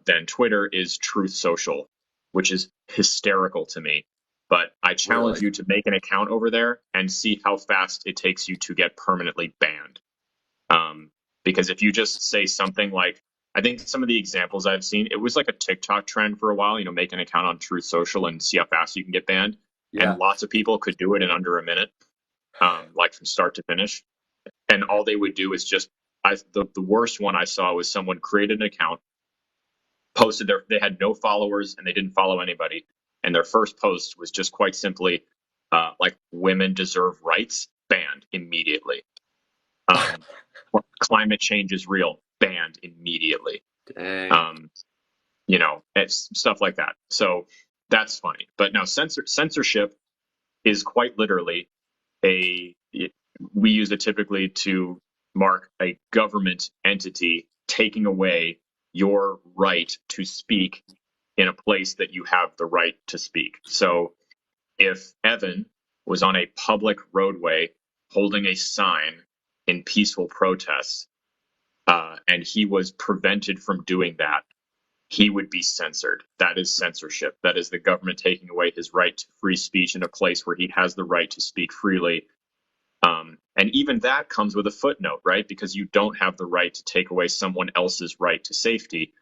than Twitter is Truth Social, which is hysterical to me. But I challenge you to make an account over there and see how fast it takes you to get permanently banned. Because if you just say something like, I think some of the examples I've seen, it was like a TikTok trend for a while, make an account on Truth Social and see how fast you can get banned. Yeah. And lots of people could do it in under a minute, like from start to finish. And all they would do is the worst one I saw was someone created an account, posted they had no followers and they didn't follow anybody. And their first post was just quite simply, like, women deserve rights, banned immediately. Climate change is real, banned immediately. Dang. It's stuff like that. So that's funny. But now censorship is quite literally we use it typically to mark a government entity taking away your right to speak in a place that you have the right to speak. So if Evan was on a public roadway holding a sign in peaceful protest, and he was prevented from doing that, he would be censored. That is censorship. That is the government taking away his right to free speech in a place where he has the right to speak freely. And even that comes with a footnote, right? Because you don't have the right to take away someone else's right to safety.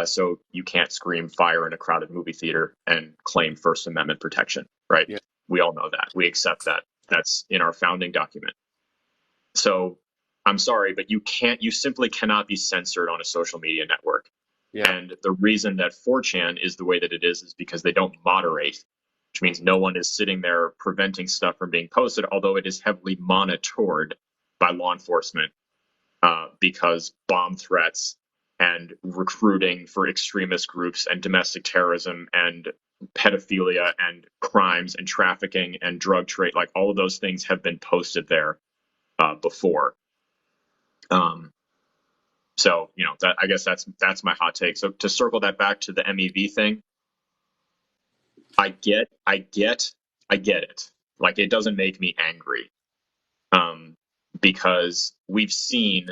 So you can't scream fire in a crowded movie theater and claim First Amendment protection, right? Yeah. We all know that. We accept that. That's in our founding document. So I'm sorry, but you simply cannot be censored on a social media network. Yeah. And the reason that 4chan is the way that it is because they don't moderate, which means no one is sitting there preventing stuff from being posted, although it is heavily monitored by law enforcement, because bomb threats and recruiting for extremist groups and domestic terrorism and pedophilia and crimes and trafficking and drug trade, like all of those things have been posted there before. So, I guess that's my hot take. So to circle that back to the MEV thing, I get it. Like, it doesn't make me angry, because we've seen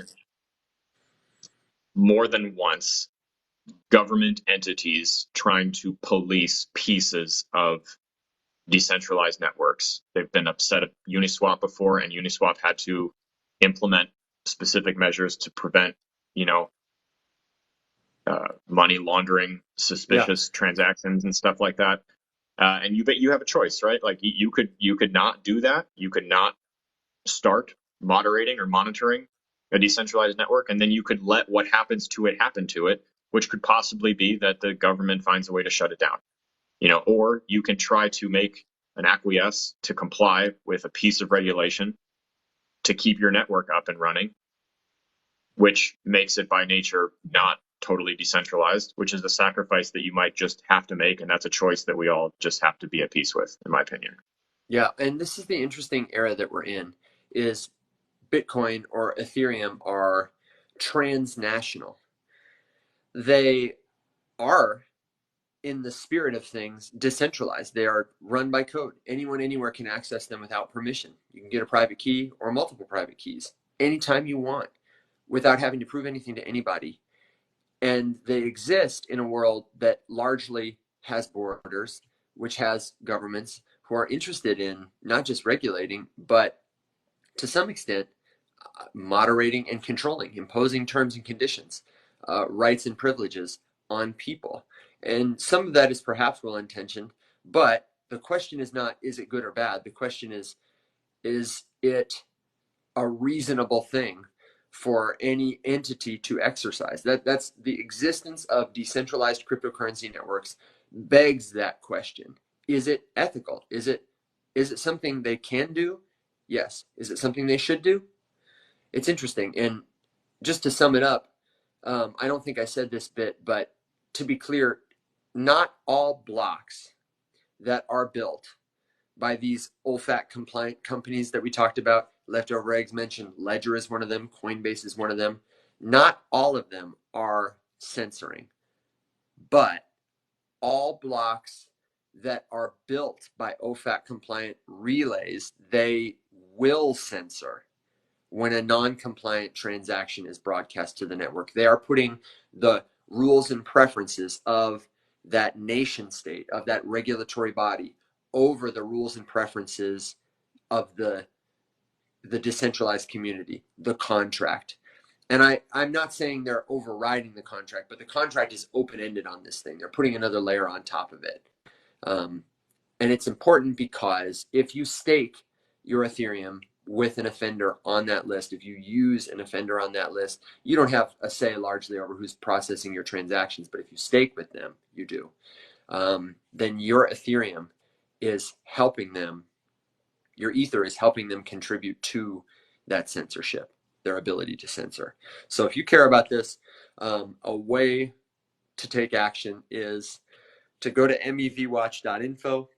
more than once government entities trying to police pieces of decentralized networks. They've been upset at Uniswap before, and Uniswap had to implement specific measures to prevent money laundering, suspicious transactions and stuff like that. And you have a choice, right? Like you could not do that. You could not start moderating or monitoring a decentralized network, and then you could let what happens to it happen to it, which could possibly be that the government finds a way to shut it down. Or you can try to make an acquiesce to comply with a piece of regulation to keep your network up and running, which makes it by nature not totally decentralized, which is a sacrifice that you might just have to make. And that's a choice that we all just have to be at peace with, in my opinion. Yeah. And this is the interesting era that we're in, is Bitcoin or Ethereum are transnational. They are, in the spirit of things, decentralized. They are run by code. Anyone anywhere can access them without permission. You can get a private key or multiple private keys anytime you want without having to prove anything to anybody. And they exist in a world that largely has borders, which has governments who are interested in not just regulating, but to some extent, moderating and controlling, imposing terms and conditions, rights and privileges on people. And some of that is perhaps well intentioned, but the question is not, is it good or bad? The question is it a reasonable thing for any entity to exercise? That's the existence of decentralized cryptocurrency networks begs that question. Is it ethical? Is it something they can do? Yes. Is it something they should do? It's interesting. And just to sum it up, I don't think I said this bit, but to be clear, not all blocks that are built by these OFAC compliant companies that we talked about, Leftover Eggs mentioned, Ledger is one of them, Coinbase is one of them. Not all of them are censoring, but all blocks that are built by OFAC compliant relays, they will censor when a non-compliant transaction is broadcast to the network. They are putting the rules and preferences of that nation state, of that regulatory body, over the rules and preferences of the decentralized community, the contract. And I'm not saying they're overriding the contract, but the contract is open-ended on this thing. They're putting another layer on top of it. And it's important because if you stake your Ethereum with an offender on that list, if you use an offender on that list, you don't have a say largely over who's processing your transactions. But if you stake with them, you do. Then your Ethereum is helping them, your Ether is helping them contribute to that censorship, their ability to censor. So if you care about this, a way to take action is to go to mevwatch.info.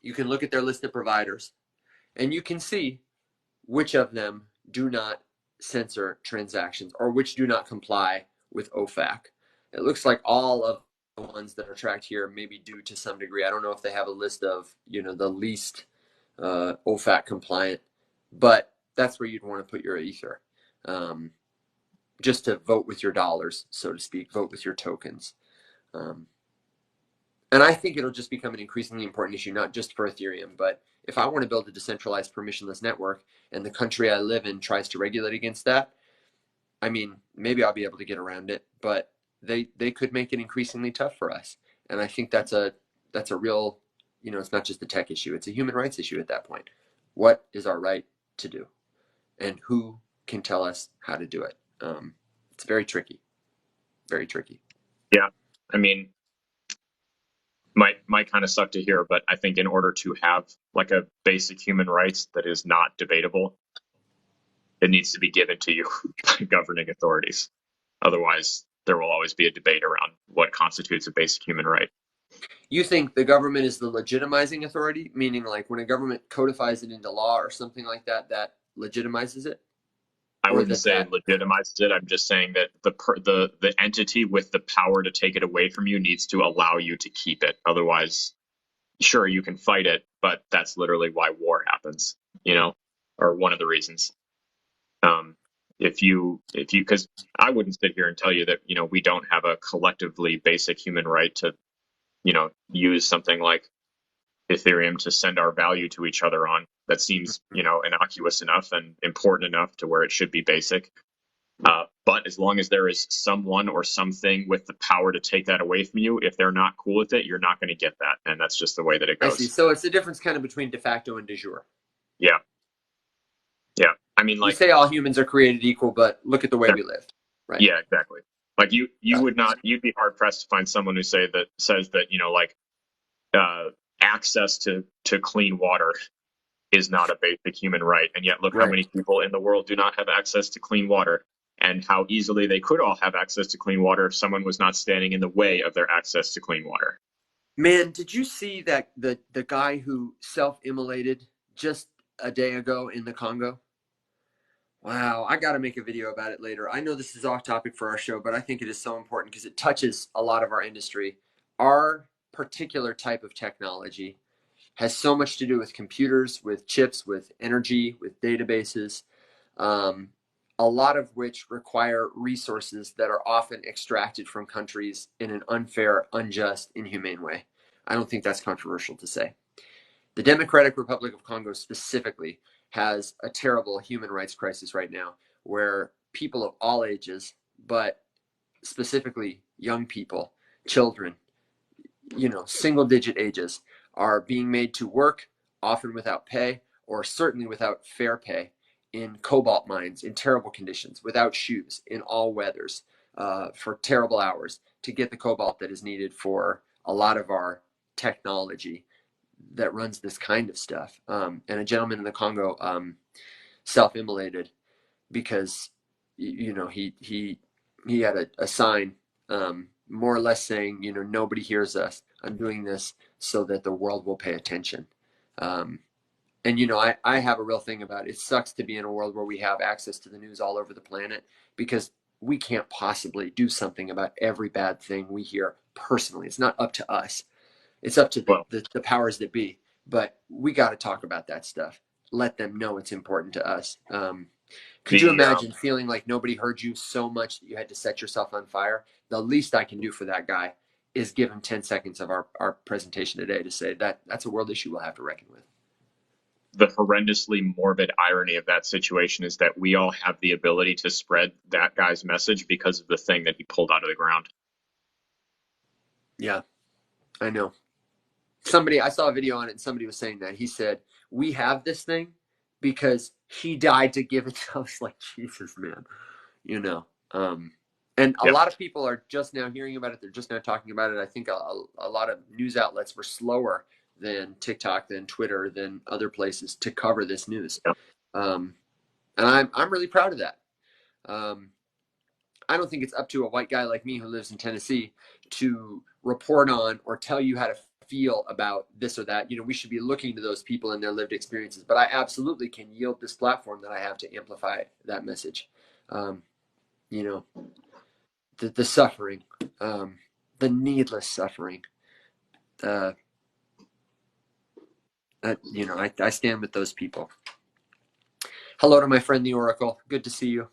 You can look at their list of providers and you can see which of them do not censor transactions or which do not comply with OFAC. It looks like all of the ones that are tracked here maybe do to some degree. I don't know if they have a list of, the least OFAC compliant, but that's where you'd want to put your Ether. Just to vote with your dollars, so to speak, vote with your tokens. And I think it'll just become an increasingly important issue, not just for Ethereum, but if I want to build a decentralized permissionless network and the country I live in tries to regulate against that, I mean, maybe I'll be able to get around it, but they could make it increasingly tough for us. And I think that's a real, it's not just a tech issue, it's a human rights issue at that point. What is our right to do? And who can tell us how to do it? It's very tricky. Very tricky. Yeah. I mean, might kind of suck to hear, but I think in order to have like a basic human rights that is not debatable, it needs to be given to you by governing authorities. Otherwise, there will always be a debate around what constitutes a basic human right. You think the government is the legitimizing authority, meaning like when a government codifies it into law or something like that, that legitimizes it? I wouldn't say legitimizes it. I'm just saying that the entity with the power to take it away from you needs to allow you to keep it. Otherwise, sure, you can fight it, but that's literally why war happens, or one of the reasons. Because I wouldn't sit here and tell you that, we don't have a collectively basic human right to, use something like Ethereum to send our value to each other on. That seems, innocuous enough and important enough to where it should be basic. But as long as there is someone or something with the power to take that away from you, if they're not cool with it, you're not going to get that. And that's just the way that it I see. goes. So it's the difference kind of between de facto and de jure. Yeah. Yeah. I mean, We like, say all humans are created equal, but look at the way we live, right? yeah, exactly. Like you would not, you'd be hard pressed to find someone who says that, like, uh, access to clean water is not a basic human right. And yet look how Right. many people in the world do not have access to clean water, and how easily they could all have access to clean water if someone was not standing in the way of their access to clean water. Man, did you see that the guy who self-immolated just a day ago in the Congo? Wow, I got to make a video about it later. I know this is off topic for our show, but I think it is so important because it touches a lot of our industry. Our particular type of technology has so much to do with computers, with chips, with energy, with databases, um, a lot of which require resources that are often extracted from countries in an unfair, unjust, inhumane way. I don't think that's controversial to say. The Democratic Republic of Congo specifically has a terrible human rights crisis right now where people of all ages, but specifically young people, children, single digit ages, are being made to work, often without pay or certainly without fair pay, in cobalt mines in terrible conditions, without shoes, in all weathers, for terrible hours to get the cobalt that is needed for a lot of our technology that runs this kind of stuff. And a gentleman in the Congo self-immolated because he had a sign, more or less saying, nobody hears us. I'm doing this so that the world will pay attention. And I have a real thing about it. It sucks to be in a world where we have access to the news all over the planet because we can't possibly do something about every bad thing we hear personally. It's not up to us. It's up to Well, the powers that be. But we got to talk about that stuff. Let them know it's important to us. Could you the imagine feeling like nobody heard you so much that you had to set yourself on fire? The least I can do for that guy is give him 10 seconds of our presentation today to say that's a world issue we'll have to reckon with. the horrendously morbid irony of that situation is that we all have the ability to spread that guy's message because of the thing that he pulled out of the ground. Yeah, I know. I saw a video on it and somebody was saying that. He said, we have this thing because he died to give it to us. Like, Jesus, man. And a Yep. lot of people are just now hearing about it. They're just now talking about it. I think a lot of news outlets were slower than TikTok, than Twitter, than other places to cover this news. Yep. And I'm really proud of that. I don't think it's up to a white guy like me who lives in Tennessee to report on or tell you how to feel about this or that. We should be looking to those people and their lived experiences. But I absolutely can yield this platform that I have to amplify that message. The suffering, the needless suffering. I stand with those people. Hello to my friend the Oracle. Good to see you.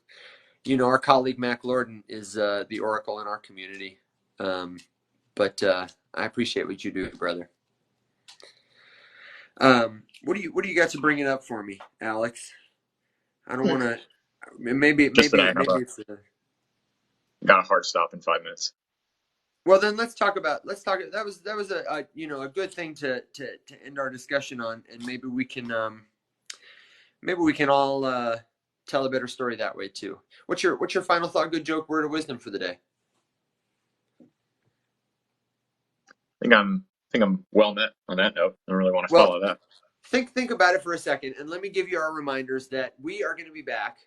Our colleague Mac Lorden is the Oracle in our community. But I appreciate what you do, brother. What do you got to bring it up for me, Alex? I don't want to. Maybe Just that I have it's. got a hard stop in 5 minutes. Well, then let's talk. That was a good thing to end our discussion on, and maybe we can all tell a better story that way too. What's your final thought? Good joke, word of wisdom for the day. I think I'm well met on that note. I don't really want to Well, follow that. think about it for a second, and let me give you our reminders that we are going to be back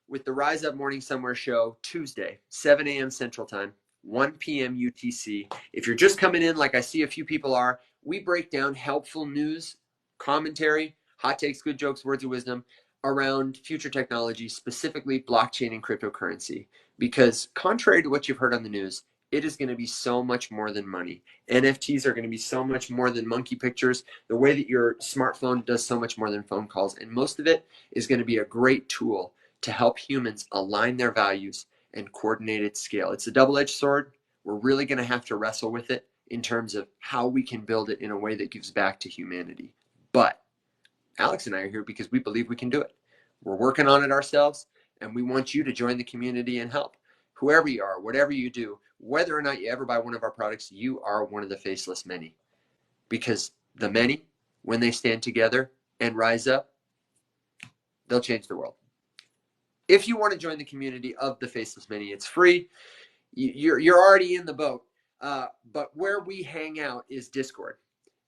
with the Rise Up Morning Somewhere show Tuesday, 7 a.m. Central Time, 1 p.m. UTC. If you're just coming in, like I see a few people are, we break down helpful news, commentary, hot takes, good jokes, words of wisdom around future technology, specifically blockchain and cryptocurrency. Because contrary to what you've heard on the news, it is going to be so much more than money. NFTs are going to be so much more than monkey pictures. The way that your smartphone does so much more than phone calls. And most of it is going to be a great tool to help humans align their values and coordinate at scale. It's a double-edged sword. We're really going to have to wrestle with it in terms of how we can build it in a way that gives back to humanity. But Alex and I are here because we believe we can do it. We're working on it ourselves, And we want you to join the community and help. Whoever you are, whatever you do, whether or not you ever buy one of our products, you are one of the faceless many. Because the many, when they stand together and rise up, they'll change the world. If you want to join the community of the faceless many, it's free. You're already in the boat. But where we hang out is Discord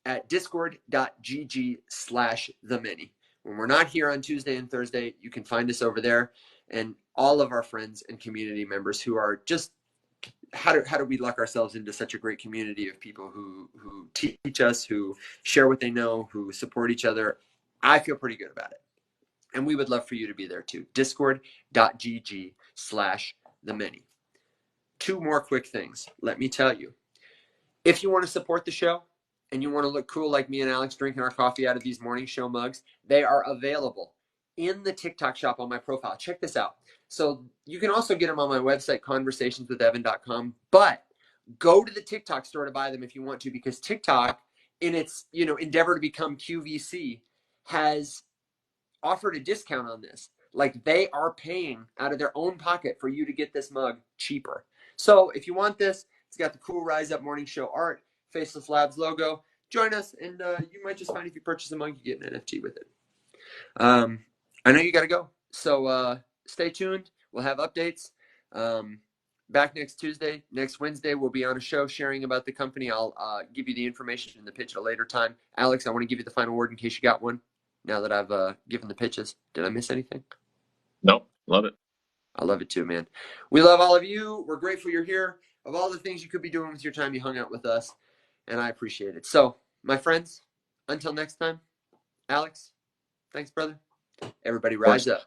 at discord.gg/themany. When we're not here on Tuesday and Thursday, you can find us over there, and all of our friends and community members who are just, how do we luck ourselves into such a great community of people who teach us, who share what they know, who support each other. I feel pretty good about it. And we would love for you to be there too. Discord.gg/themany. Two more quick things. Let me tell you. If you want to support the show and you want to look cool like me and Alex drinking our coffee out of these morning show mugs, they are available in the TikTok shop on my profile. Check this out. So you can also get them on my website, conversationswithdevin.com, but go to the TikTok store to buy them if you want to, because TikTok, in its endeavor to become QVC, has offered a discount on this. Like, they are paying out of their own pocket for you to get this mug cheaper. So if you want this, it's got the cool Rise Up Morning Show art, Faceless Labs logo. Join us, and you might just find if you purchase a mug, you get an NFT with it. I know you got to go, so stay tuned. We'll have updates. Back next Tuesday. Next Wednesday, we'll be on a show sharing about the company. I'll give you the information in the pitch at a later time. Alex, I want to give you the final word in case you got one, now that I've given the pitches. Did I miss anything? Nope. Love it. I love it too, man. We love all of you. We're grateful you're here. Of all the things you could be doing with your time, you hung out with us, and I appreciate it. So, my friends, until next time, Alex, thanks, brother. Everybody rise up.